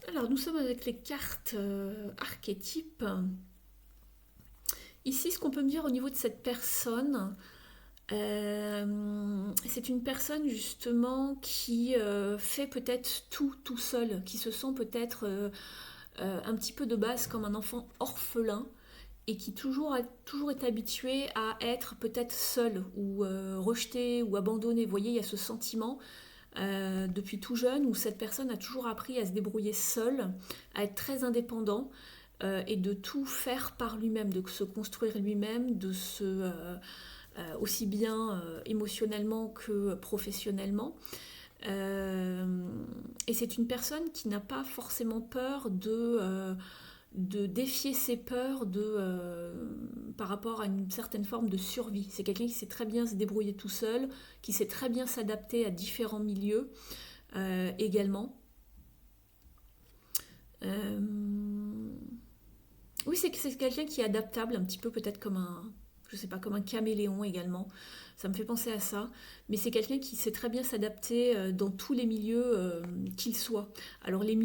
Alors, nous sommes avec les cartes archétypes. Ici, ce qu'on peut me dire au niveau de cette personne, c'est une personne justement qui fait peut-être tout seul, qui se sent peut-être un petit peu de base comme un enfant orphelin et qui toujours est habitué à être peut-être seul ou rejeté ou abandonné. Vous voyez, il y a ce sentiment depuis tout jeune où cette personne a toujours appris à se débrouiller seule, à être très indépendant et de tout faire par lui-même, de se construire lui-même, de se aussi bien émotionnellement que professionnellement. Et c'est une personne qui n'a pas forcément peur de défier ses peurs par rapport à une certaine forme de survie. C'est quelqu'un qui sait très bien se débrouiller tout seul, qui sait très bien s'adapter à différents milieux également. Oui, c'est quelqu'un qui est adaptable, un petit peu peut-être comme comme un caméléon également. Ça me fait penser à ça. Mais c'est quelqu'un qui sait très bien s'adapter dans tous les milieux qu'il soit. Alors les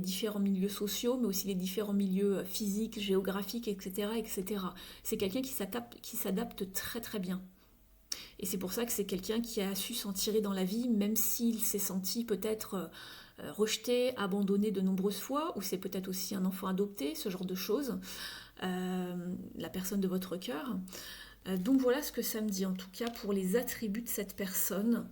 différents milieux sociaux, mais aussi les différents milieux physiques, géographiques, etc., etc. C'est quelqu'un qui s'adapte très très bien. Et c'est pour ça que c'est quelqu'un qui a su s'en tirer dans la vie, même s'il s'est senti peut-être rejeté, abandonné de nombreuses fois, ou c'est peut-être aussi un enfant adopté, ce genre de choses, la personne de votre cœur. Donc voilà ce que ça me dit, en tout cas pour les attributs de cette personne.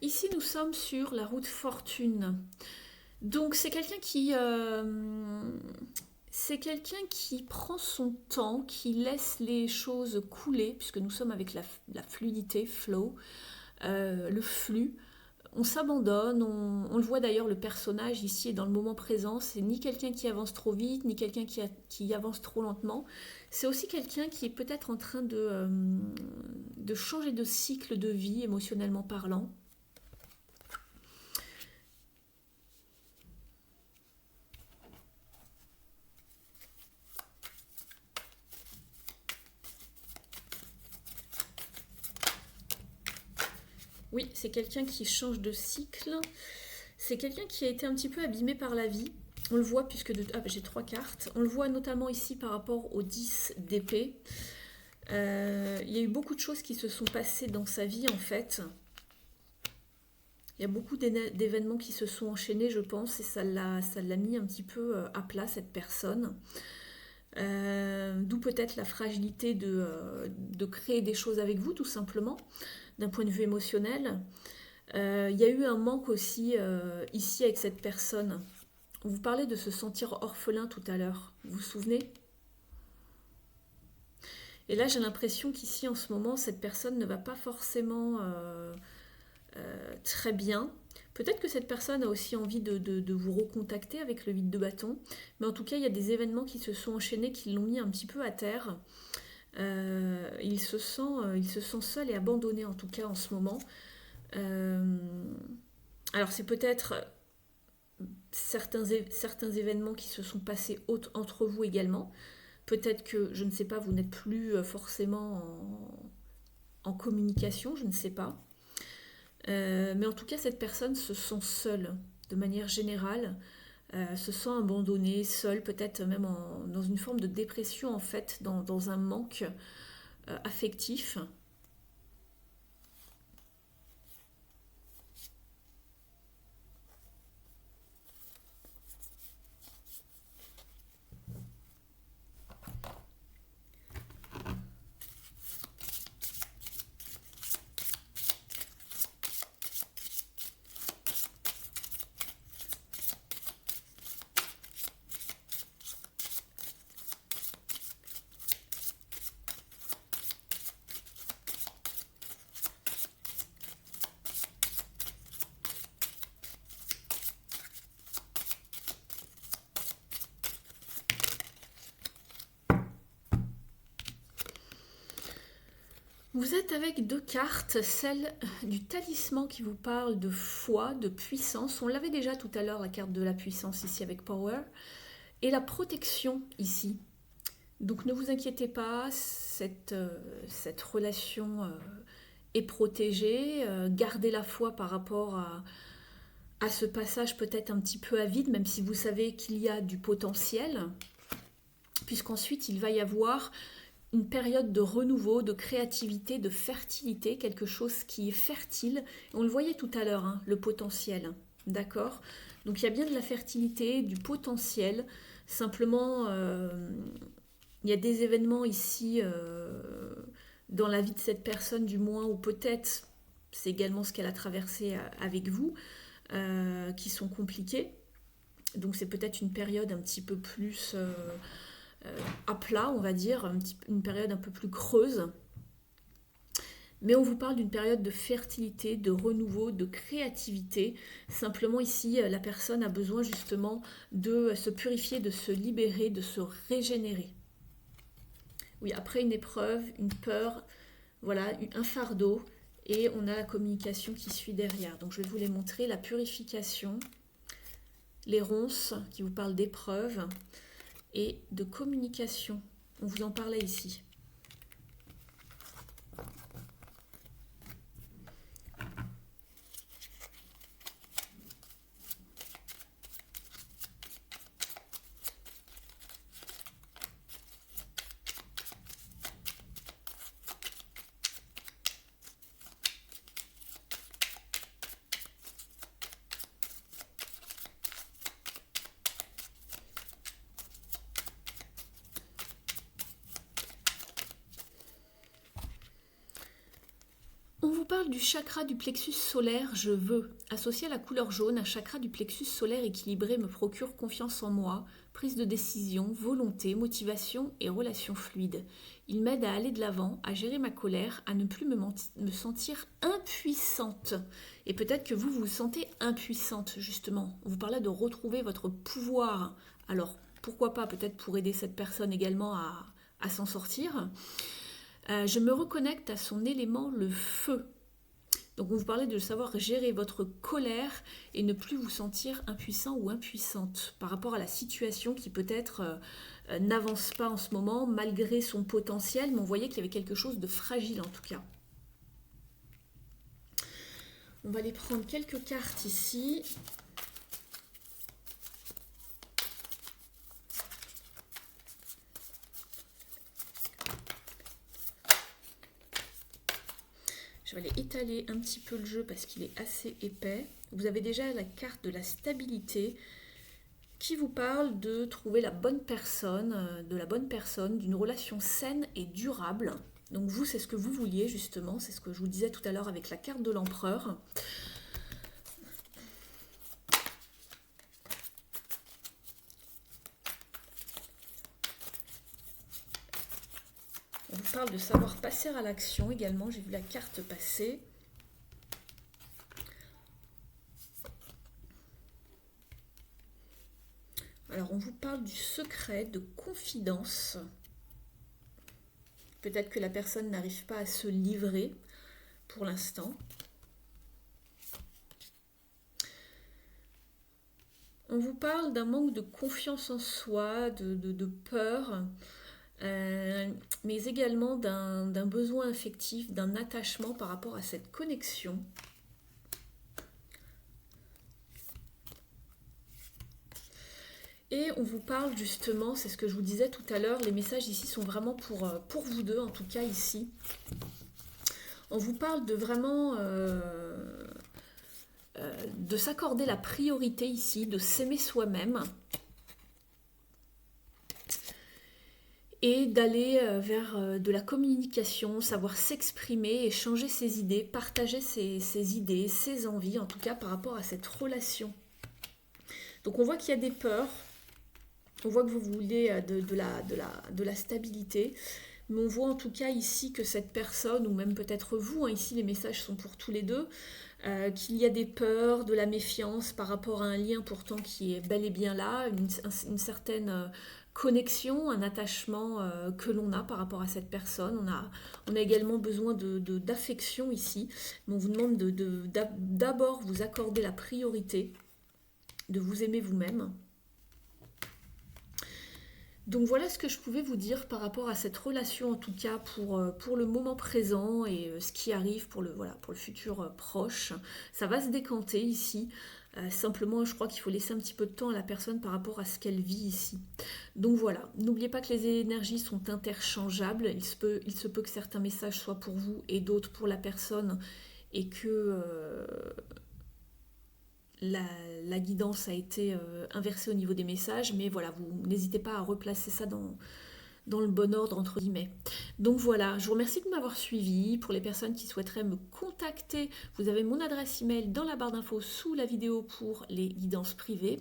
Ici, nous sommes sur la route fortune. Donc, c'est quelqu'un qui prend son temps, qui laisse les choses couler, puisque nous sommes avec la fluidité, flow, le flux. on s'abandonne, on le voit d'ailleurs, le personnage ici est dans le moment présent, c'est ni quelqu'un qui avance trop vite, ni quelqu'un qui avance trop lentement, c'est aussi quelqu'un qui est peut-être en train de changer de cycle de vie, émotionnellement parlant. Oui, c'est quelqu'un qui change de cycle. C'est quelqu'un qui a été un petit peu abîmé par la vie. On le voit puisque j'ai 3 cartes. On le voit notamment ici par rapport au 10 d'épée. Il y a eu beaucoup de choses qui se sont passées dans sa vie en fait. Il y a beaucoup d'événements qui se sont enchaînés, je pense, et ça l'a mis un petit peu à plat, cette personne. D'où peut-être la fragilité de créer des choses avec vous, tout simplement, d'un point de vue émotionnel. Il y a eu un manque aussi ici avec cette personne. On vous parlait de se sentir orphelin tout à l'heure, vous vous souvenez? Et là, j'ai l'impression qu'ici, en ce moment, cette personne ne va pas forcément très bien. Peut-être que cette personne a aussi envie de vous recontacter avec le 8 de bâton, mais en tout cas, il y a des événements qui se sont enchaînés, qui l'ont mis un petit peu à terre. Il se sent seul et abandonné, en tout cas, en ce moment. Alors, c'est peut-être certains événements qui se sont passés entre vous également. Peut-être que, je ne sais pas, vous n'êtes plus forcément en communication, je ne sais pas. Mais en tout cas, cette personne se sent seule, de manière générale, se sent abandonnée, seule, peut-être même dans une forme de dépression, en fait, dans un manque affectif. Vous êtes avec 2 cartes, celle du talisman qui vous parle de foi, de puissance. On l'avait déjà tout à l'heure, la carte de la puissance ici avec Power. Et la protection ici. Donc ne vous inquiétez pas, cette relation est protégée. Gardez la foi par rapport à ce passage peut-être un petit peu à vide, même si vous savez qu'il y a du potentiel. Puisqu'ensuite il va y avoir une période de renouveau, de créativité, de fertilité, quelque chose qui est fertile. On le voyait tout à l'heure, hein, le potentiel, d'accord? Donc il y a bien de la fertilité, du potentiel. Simplement, il y a des événements ici dans la vie de cette personne, du moins, ou peut-être c'est également ce qu'elle a traversé avec vous, qui sont compliqués. Donc c'est peut-être une période un petit peu plus à plat, on va dire, une période un peu plus creuse. Mais on vous parle d'une période de fertilité, de renouveau, de créativité. Simplement ici, la personne a besoin justement de se purifier, de se libérer, de se régénérer. Oui, après une épreuve, une peur, voilà, un fardeau, et on a la communication qui suit derrière. Donc je vais vous les montrer, la purification, les ronces qui vous parlent d'épreuve et de communication. On vous en parlait ici. On vous parle du chakra du plexus solaire, je veux. Associé à la couleur jaune, un chakra du plexus solaire équilibré me procure confiance en moi, prise de décision, volonté, motivation et relations fluides. Il m'aide à aller de l'avant, à gérer ma colère, à ne plus me sentir impuissante. Et peut-être que vous vous sentez impuissante, justement. On vous parlait de retrouver votre pouvoir. Alors, pourquoi pas, peut-être pour aider cette personne également à s'en sortir. Je me reconnecte à son élément, le feu. Donc on vous parlait de savoir gérer votre colère et ne plus vous sentir impuissant ou impuissante par rapport à la situation qui peut-être n'avance pas en ce moment malgré son potentiel, mais on voyait qu'il y avait quelque chose de fragile en tout cas. On va aller prendre quelques cartes ici. Je vais aller étaler un petit peu le jeu parce qu'il est assez épais. Vous avez déjà la carte de la stabilité qui vous parle de trouver la bonne personne, d'une relation saine et durable. Donc vous, c'est ce que vous vouliez justement, c'est ce que je vous disais tout à l'heure avec la carte de l'empereur. On vous parle de savoir passer à l'action également, j'ai vu la carte passer. Alors on vous parle du secret, de confidence. Peut-être que la personne n'arrive pas à se livrer pour l'instant. On vous parle d'un manque de confiance en soi, de peur, mais également d'un besoin affectif, d'un attachement par rapport à cette connexion. Et on vous parle justement, c'est ce que je vous disais tout à l'heure, les messages ici sont vraiment pour vous deux, en tout cas ici. On vous parle de vraiment de s'accorder la priorité ici, de s'aimer soi-même et d'aller vers de la communication, savoir s'exprimer, échanger ses idées, partager ses idées, ses envies, en tout cas par rapport à cette relation. Donc on voit qu'il y a des peurs, on voit que vous voulez de la stabilité, mais on voit en tout cas ici que cette personne, ou même peut-être vous, ici les messages sont pour tous les deux, qu'il y a des peurs, de la méfiance par rapport à un lien pourtant qui est bel et bien là, une certaine connexion, un attachement que l'on a par rapport à cette personne. On a également besoin d'affection ici, mais on vous demande d'abord vous accorder la priorité, de vous aimer vous-même. Donc voilà ce que je pouvais vous dire par rapport à cette relation, en tout cas pour le moment présent et ce qui arrive pour le futur proche. Ça va se décanter ici. Simplement, je crois qu'il faut laisser un petit peu de temps à la personne par rapport à ce qu'elle vit ici. Donc voilà, n'oubliez pas que les énergies sont interchangeables. Il se peut que certains messages soient pour vous et d'autres pour la personne et que la guidance a été inversée au niveau des messages, mais voilà, vous n'hésitez pas à replacer ça dans le bon ordre, entre guillemets. Donc voilà, je vous remercie de m'avoir suivi. Pour les personnes qui souhaiteraient me contacter, vous avez mon adresse email dans la barre d'infos sous la vidéo pour les guidances privées.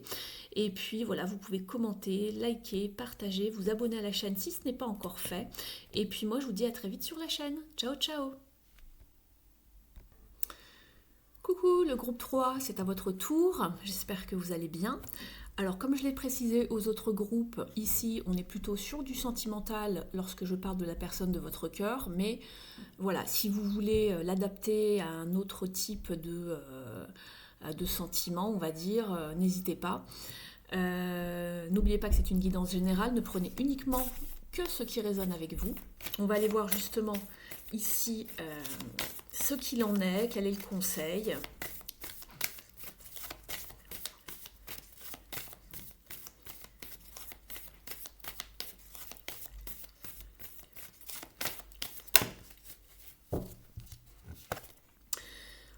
Et puis voilà, vous pouvez commenter, liker, partager, vous abonner à la chaîne si ce n'est pas encore fait. Et puis moi, je vous dis à très vite sur la chaîne. Ciao, ciao! Coucou le groupe 3, c'est à votre tour, j'espère que vous allez bien. Alors comme je l'ai précisé aux autres groupes, ici on est plutôt sur du sentimental lorsque je parle de la personne de votre cœur, mais voilà, si vous voulez l'adapter à un autre type de sentiment, on va dire, n'hésitez pas. N'oubliez pas que c'est une guidance générale, ne prenez uniquement que ce qui résonne avec vous. On va aller voir justement ici ce qu'il en est, quel est le conseil.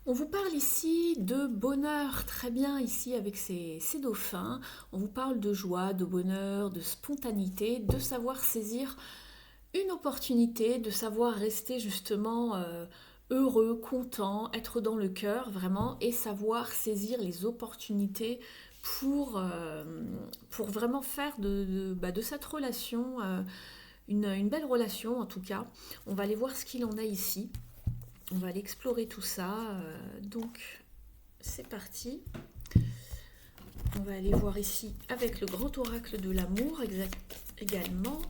On vous parle ici de bonheur, très bien ici avec ces dauphins. On vous parle de joie, de bonheur, de spontanéité, de savoir saisir une opportunité, de savoir rester justement heureux, content, être dans le cœur vraiment et savoir saisir les opportunités pour, euh, pour vraiment faire de cette relation une belle relation en tout cas. On va aller voir ce qu'il en a ici. On va aller explorer tout ça. Donc c'est parti. On va aller voir ici avec le grand oracle de l'amour également.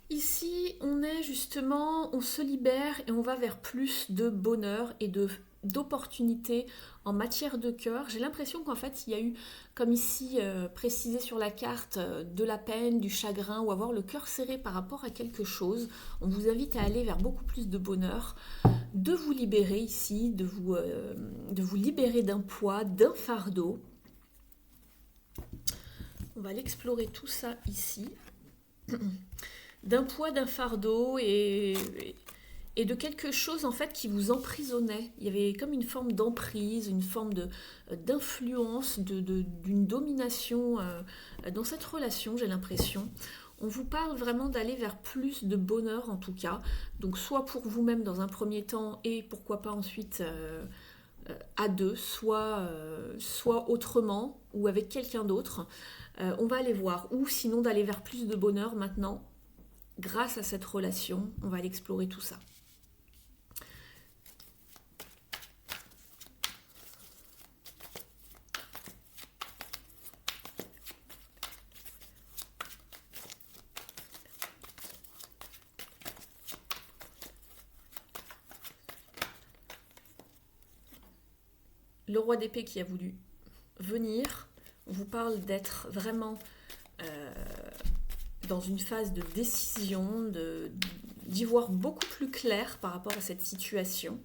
Ici, on est justement, on se libère et on va vers plus de bonheur et d'opportunités en matière de cœur. J'ai l'impression qu'en fait, il y a eu, comme ici précisé sur la carte, de la peine, du chagrin ou avoir le cœur serré par rapport à quelque chose. On vous invite à aller vers beaucoup plus de bonheur, de vous libérer ici, de vous libérer d'un poids, d'un fardeau. On va aller explorer tout ça ici. D'un poids, d'un fardeau et de quelque chose en fait qui vous emprisonnait. Il y avait comme une forme d'emprise, une forme d'influence, d'une domination dans cette relation, j'ai l'impression. On vous parle vraiment d'aller vers plus de bonheur en tout cas. Donc soit pour vous-même dans un premier temps et pourquoi pas ensuite à deux, soit autrement ou avec quelqu'un d'autre. On va aller voir. Ou sinon d'aller vers plus de bonheur maintenant grâce à cette relation. On va aller explorer tout ça. Le roi d'épée qui a voulu venir, on vous parle d'être vraiment dans une phase de décision, d'y voir beaucoup plus clair par rapport à cette situation.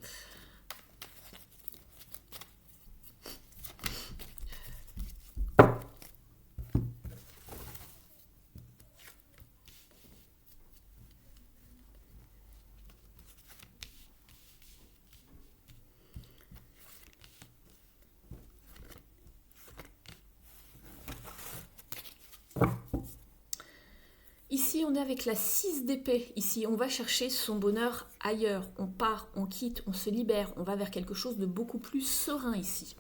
Ici, on est avec la 6 d'épée. Ici, on va chercher son bonheur ailleurs. On part, on quitte, on se libère. On va vers quelque chose de beaucoup plus serein ici.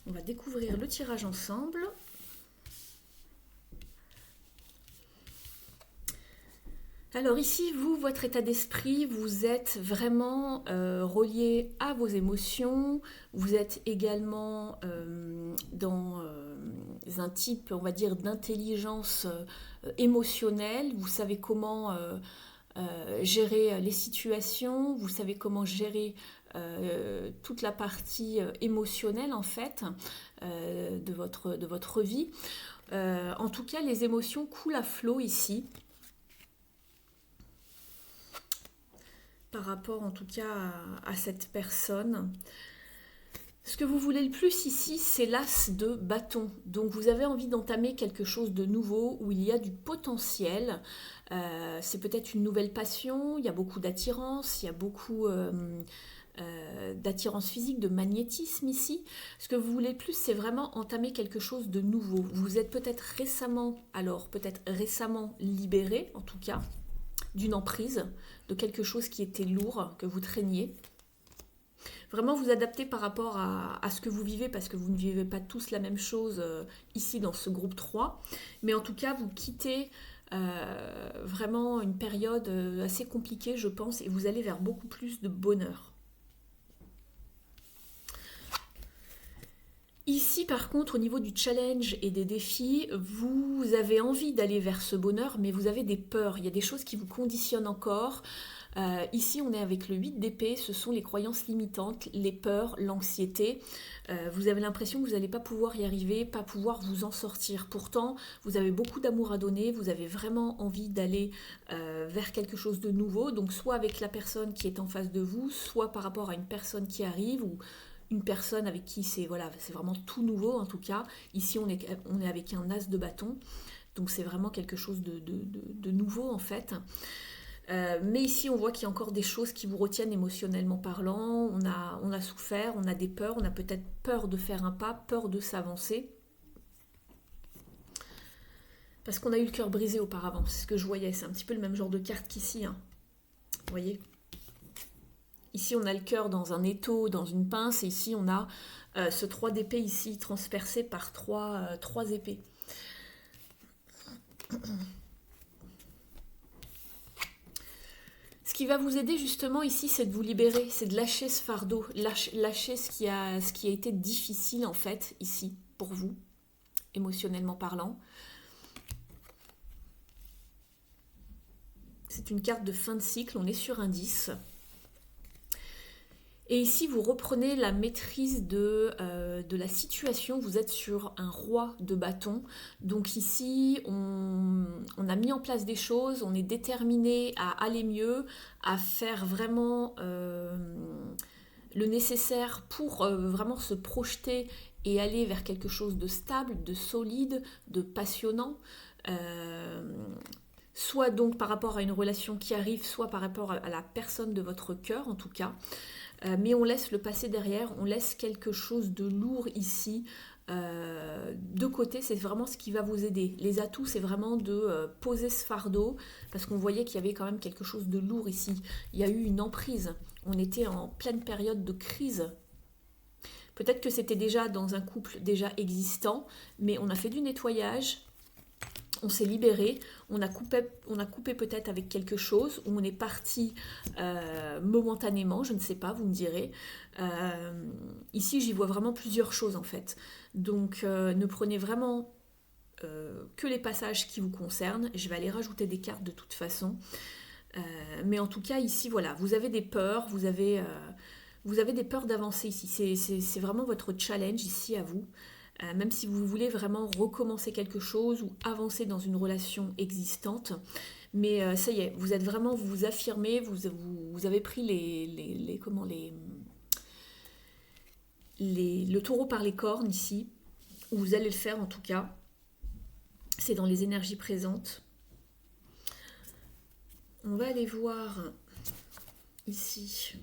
On va découvrir le tirage ensemble. Alors ici, vous, votre état d'esprit, vous êtes vraiment relié à vos émotions. Vous êtes également dans un type, on va dire, d'intelligence émotionnelle. Vous savez comment gérer les situations. Vous savez comment gérer toute la partie émotionnelle, en fait, de votre vie. En tout cas, les émotions coulent à flot ici. Par rapport en tout cas à cette personne. Ce que vous voulez le plus ici, c'est l'as de bâton. Donc vous avez envie d'entamer quelque chose de nouveau où il y a du potentiel. C'est peut-être une nouvelle passion, il y a beaucoup d'attirance, il y a beaucoup d'attirance physique, de magnétisme ici. Ce que vous voulez le plus, c'est vraiment entamer quelque chose de nouveau. Vous êtes peut-être récemment libéré, en tout cas, d'une emprise, de quelque chose qui était lourd, que vous traîniez. Vraiment vous adapter par rapport à ce que vous vivez, parce que vous ne vivez pas tous la même chose ici dans ce groupe 3. Mais en tout cas, vous quittez vraiment une période assez compliquée, je pense, et vous allez vers beaucoup plus de bonheur. Ici, par contre, au niveau du challenge et des défis, vous avez envie d'aller vers ce bonheur, mais vous avez des peurs. Il y a des choses qui vous conditionnent encore. Ici, on est avec le 8 d'épée. Ce sont les croyances limitantes, les peurs, l'anxiété. Vous avez l'impression que vous n'allez pas pouvoir y arriver, pas pouvoir vous en sortir. Pourtant, vous avez beaucoup d'amour à donner. Vous avez vraiment envie d'aller vers quelque chose de nouveau. Donc, soit avec la personne qui est en face de vous, soit par rapport à une personne qui arrive ou une personne avec qui c'est vraiment tout nouveau en tout cas. Ici on est avec un as de bâton, donc c'est vraiment quelque chose de nouveau en fait. Mais ici on voit qu'il y a encore des choses qui vous retiennent émotionnellement parlant. On a souffert, on a des peurs, on a peut-être peur de faire un pas, peur de s'avancer. Parce qu'on a eu le cœur brisé auparavant, c'est ce que je voyais. C'est un petit peu le même genre de carte qu'ici. Hein. Vous voyez ? Ici, on a le cœur dans un étau, dans une pince. Et ici, on a ce 3 d'épée ici, transpercé par trois épées. Ce qui va vous aider justement ici, c'est de vous libérer, c'est de lâcher ce fardeau, lâcher ce qui a été difficile en fait ici, pour vous, émotionnellement parlant. C'est une carte de fin de cycle, on est sur un 10. Et ici, vous reprenez la maîtrise de la situation. Vous êtes sur un roi de bâton. Donc ici, on a mis en place des choses. On est déterminé à aller mieux, à faire vraiment le nécessaire pour vraiment se projeter et aller vers quelque chose de stable, de solide, de passionnant. Soit donc par rapport à une relation qui arrive, soit par rapport à la personne de votre cœur en tout cas. Mais on laisse le passé derrière, on laisse quelque chose de lourd ici de côté, c'est vraiment ce qui va vous aider. Les atouts, c'est vraiment de poser ce fardeau, parce qu'on voyait qu'il y avait quand même quelque chose de lourd ici. Il y a eu une emprise, on était en pleine période de crise. Peut-être que c'était déjà dans un couple déjà existant, mais on a fait du nettoyage. On s'est libéré, on a coupé peut-être avec quelque chose, ou on est parti momentanément, je ne sais pas, vous me direz. Ici, j'y vois vraiment plusieurs choses en fait. Donc, ne prenez vraiment que les passages qui vous concernent. Je vais aller rajouter des cartes de toute façon. Mais en tout cas, ici, voilà, vous avez des peurs, vous avez des peurs d'avancer ici. C'est vraiment votre challenge ici à vous. Même si vous voulez vraiment recommencer quelque chose ou avancer dans une relation existante. Mais ça y est, vous êtes vraiment, vous vous affirmez, vous avez pris le taureau par les cornes ici, ou vous allez le faire en tout cas. C'est dans les énergies présentes. On va aller voir ici.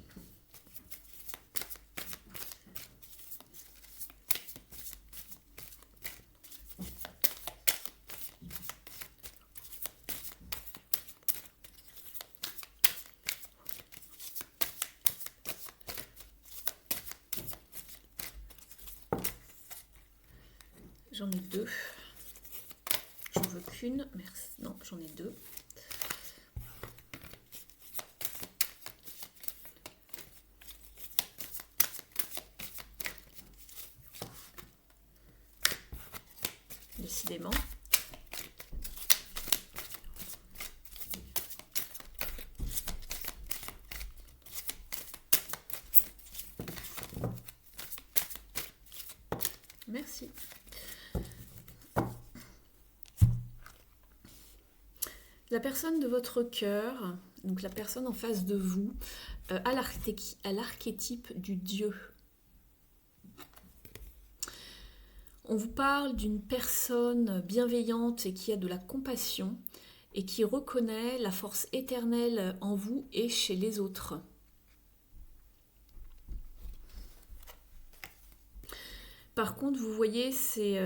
J'en ai deux. J'en veux qu'une. Merci. Non, j'en ai deux. Décidément. Merci. La personne de votre cœur, donc la personne en face de vous, a l'archétype du Dieu. On vous parle d'une personne bienveillante et qui a de la compassion et qui reconnaît la force éternelle en vous et chez les autres. Par contre, vous voyez, c'est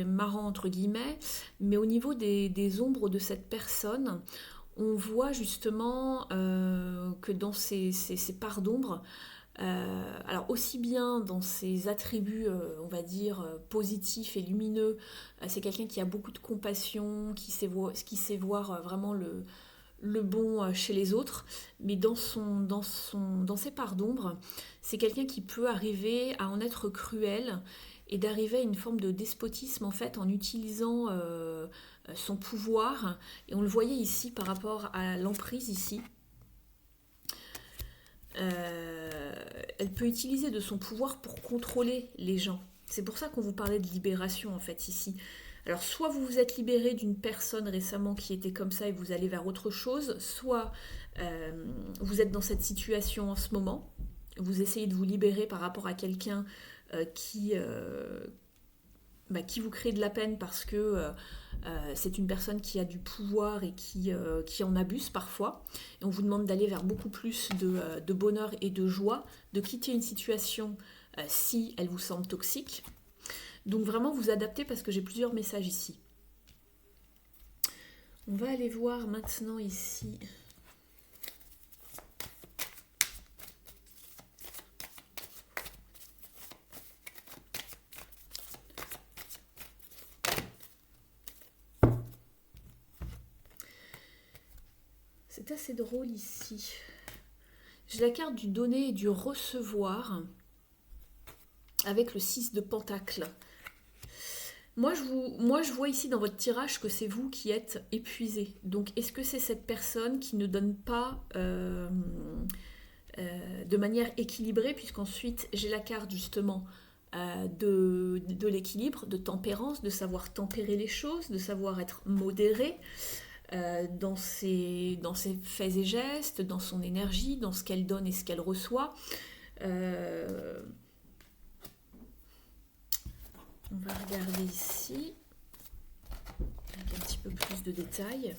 marrant entre guillemets, mais au niveau des ombres de cette personne, on voit justement que dans ces parts d'ombre, alors aussi bien dans ses attributs, on va dire, positifs et lumineux, c'est quelqu'un qui a beaucoup de compassion, qui sait voir vraiment le bon chez les autres, mais dans ses parts d'ombre, c'est quelqu'un qui peut arriver à en être cruel et d'arriver à une forme de despotisme en fait en utilisant son pouvoir. Et on le voyait ici par rapport à l'emprise ici. Elle peut utiliser de son pouvoir pour contrôler les gens. C'est pour ça qu'on vous parlait de libération en fait ici. Alors soit vous vous êtes libéré d'une personne récemment qui était comme ça et vous allez vers autre chose, soit vous êtes dans cette situation en ce moment, vous essayez de vous libérer par rapport à quelqu'un qui vous crée de la peine parce que c'est une personne qui a du pouvoir et qui en abuse parfois. Et on vous demande d'aller vers beaucoup plus de bonheur et de joie, de quitter une situation si elle vous semble toxique. Donc vraiment vous adaptez parce que j'ai plusieurs messages ici. On va aller voir maintenant ici. C'est assez drôle ici. J'ai la carte du donner et du recevoir avec le 6 de pentacle. Moi, je vois ici dans votre tirage que c'est vous qui êtes épuisé. Donc, est-ce que c'est cette personne qui ne donne pas de manière équilibrée, puisqu'ensuite, j'ai la carte justement de l'équilibre, de tempérance, de savoir tempérer les choses, de savoir être modéré dans ses faits et gestes, dans son énergie, dans ce qu'elle donne et ce qu'elle reçoit. On va regarder ici avec un petit peu plus de détails.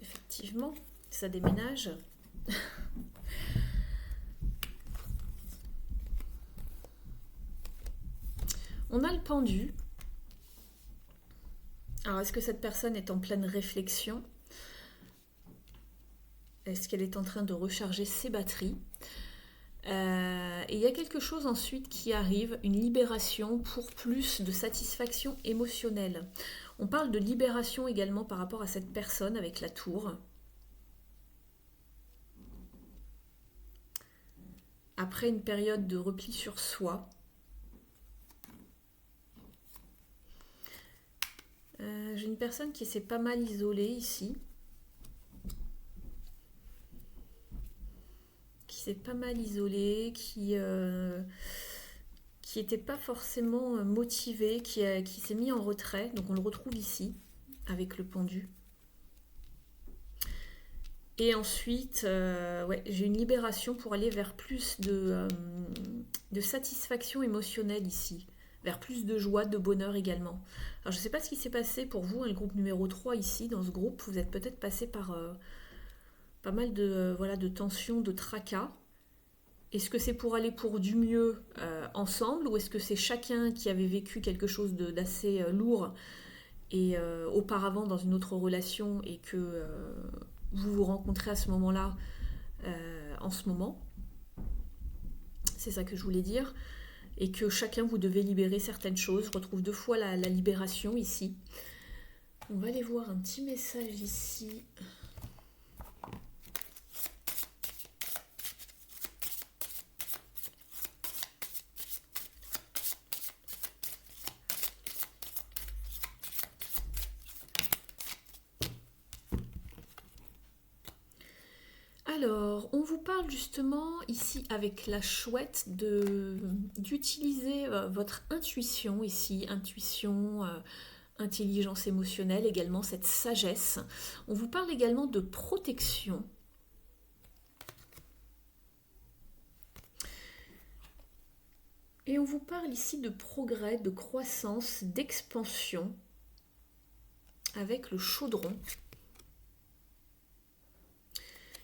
Effectivement, ça déménage. On a le pendu. Alors, est-ce que cette personne est en pleine réflexion? Est-ce qu'elle est en train de recharger ses batteries? Et il y a quelque chose ensuite qui arrive, une libération pour plus de satisfaction émotionnelle. On parle de libération également par rapport à cette personne avec la tour. Après une période de repli sur soi. J'ai une personne qui s'est pas mal isolée ici. Qui s'est pas mal isolée, qui n'était pas forcément motivé, qui s'est mis en retrait. Donc on le retrouve ici, avec le pendu. Et ensuite, j'ai une libération pour aller vers plus de satisfaction émotionnelle ici. Vers plus de joie, de bonheur également. Alors je ne sais pas ce qui s'est passé pour vous, le groupe numéro 3 ici, dans ce groupe. Vous êtes peut-être passé par pas mal de tensions, de tracas. Est-ce que c'est pour aller pour du mieux ensemble, ou est-ce que c'est chacun qui avait vécu quelque chose d'assez lourd et auparavant dans une autre relation et que vous vous rencontrez à ce moment-là en ce moment? C'est ça que je voulais dire. Et que chacun vous devez libérer certaines choses. Je retrouve 2 fois la libération ici. On va aller voir un petit message ici. Alors, on vous parle justement ici avec la chouette d'utiliser votre intuition ici, intuition, intelligence émotionnelle, également cette sagesse. On vous parle également de protection. Et on vous parle ici de progrès, de croissance, d'expansion avec le chaudron.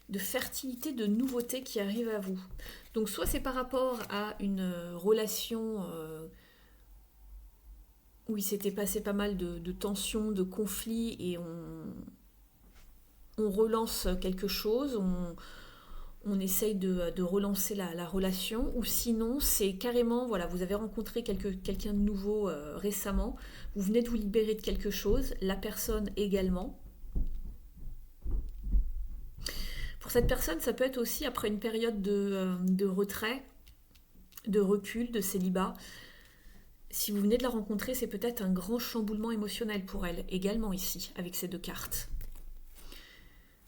De fertilité, de nouveauté qui arrive à vous. Donc soit c'est par rapport à une relation où il s'était passé pas mal de tensions, de conflits, et on relance quelque chose, on essaye de relancer la relation, ou sinon c'est carrément, voilà, vous avez rencontré quelqu'un de nouveau récemment, vous venez de vous libérer de quelque chose, la personne également. Pour cette personne, ça peut être aussi après une période de retrait, de recul, de célibat. Si vous venez de la rencontrer, c'est peut-être un grand chamboulement émotionnel pour elle, également ici, avec ces 2 cartes.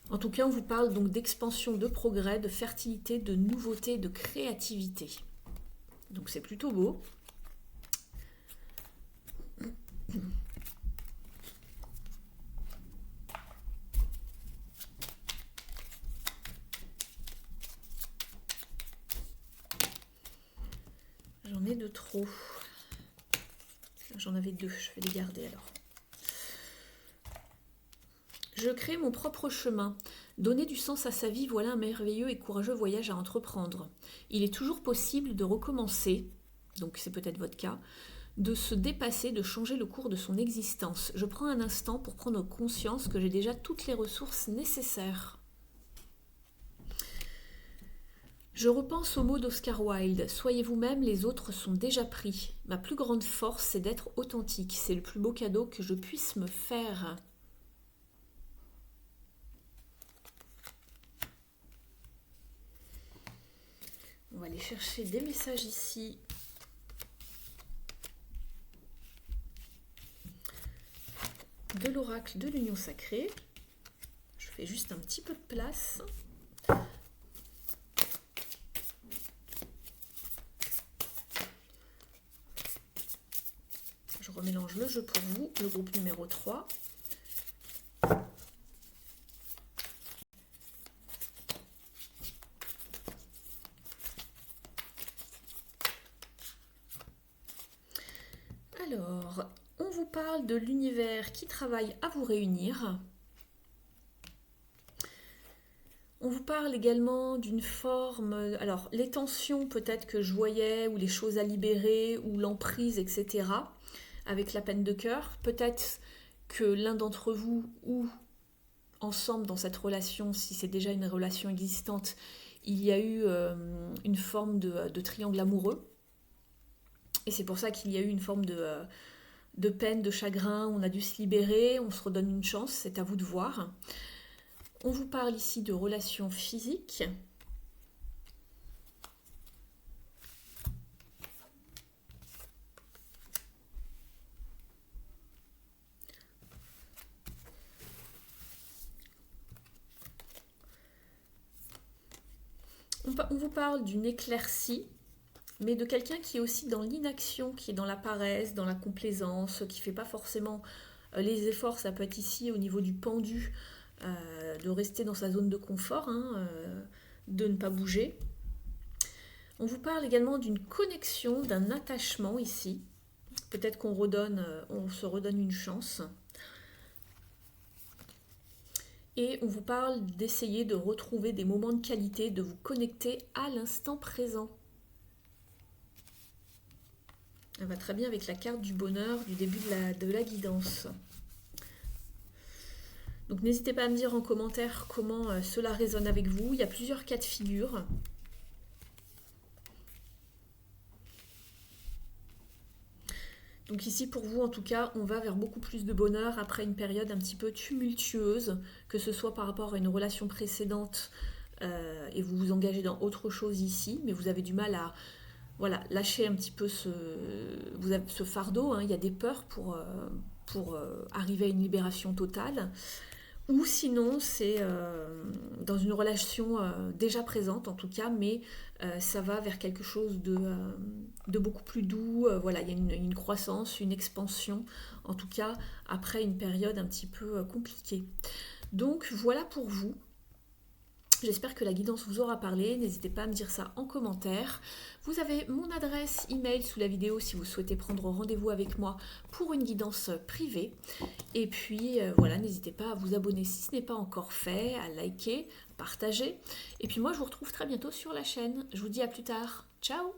En tout cas, on vous parle donc d'expansion, de progrès, de fertilité, de nouveauté, de créativité. Donc c'est plutôt beau. J'en ai de trop. J'en avais 2, je vais les garder alors. Je crée mon propre chemin. Donner du sens à sa vie, voilà un merveilleux et courageux voyage à entreprendre. Il est toujours possible de recommencer, donc c'est peut-être votre cas, de se dépasser, de changer le cours de son existence. Je prends un instant pour prendre conscience que j'ai déjà toutes les ressources nécessaires. Je repense aux mots d'Oscar Wilde. Soyez vous-même, les autres sont déjà pris. Ma plus grande force, c'est d'être authentique. C'est le plus beau cadeau que je puisse me faire. On va aller chercher des messages ici. De l'oracle de l'union sacrée. Je fais juste un petit peu de place. Je remélange le jeu pour vous, le groupe numéro 3. Alors, on vous parle de l'univers qui travaille à vous réunir. On vous parle également d'une forme, alors les tensions peut-être que je voyais, ou les choses à libérer, ou l'emprise, etc. Avec la peine de cœur. Peut-être que l'un d'entre vous, ou ensemble dans cette relation, si c'est déjà une relation existante, il y a eu une forme de triangle amoureux. Et c'est pour ça qu'il y a eu une forme de peine, de chagrin, on a dû se libérer, on se redonne une chance, c'est à vous de voir. On vous parle ici de relations physiques. On vous parle d'une éclaircie, mais de quelqu'un qui est aussi dans l'inaction, qui est dans la paresse, dans la complaisance, qui ne fait pas forcément les efforts. Ça peut être ici au niveau du pendu, de rester dans sa zone de confort, de ne pas bouger. On vous parle également d'une connexion, d'un attachement ici. Peut-être qu'on se redonne une chance. Et on vous parle d'essayer de retrouver des moments de qualité, de vous connecter à l'instant présent. Elle va très bien avec la carte du bonheur du début de la guidance. Donc n'hésitez pas à me dire en commentaire comment cela résonne avec vous. Il y a plusieurs cas de figure. Donc ici pour vous en tout cas, on va vers beaucoup plus de bonheur après une période un petit peu tumultueuse, que ce soit par rapport à une relation précédente et vous vous engagez dans autre chose ici, mais vous avez du mal à lâcher un petit peu ce fardeau, il y a des peurs pour arriver à une libération totale. Ou sinon, c'est dans une relation déjà présente en tout cas, mais ça va vers quelque chose de beaucoup plus doux. Il y a une croissance, une expansion, en tout cas après une période un petit peu compliquée. Donc voilà pour vous. J'espère que la guidance vous aura parlé. N'hésitez pas à me dire ça en commentaire. Vous avez mon adresse email sous la vidéo si vous souhaitez prendre rendez-vous avec moi pour une guidance privée. Et puis n'hésitez pas à vous abonner si ce n'est pas encore fait, à liker, partager. Et puis moi je vous retrouve très bientôt sur la chaîne. Je vous dis à plus tard. Ciao!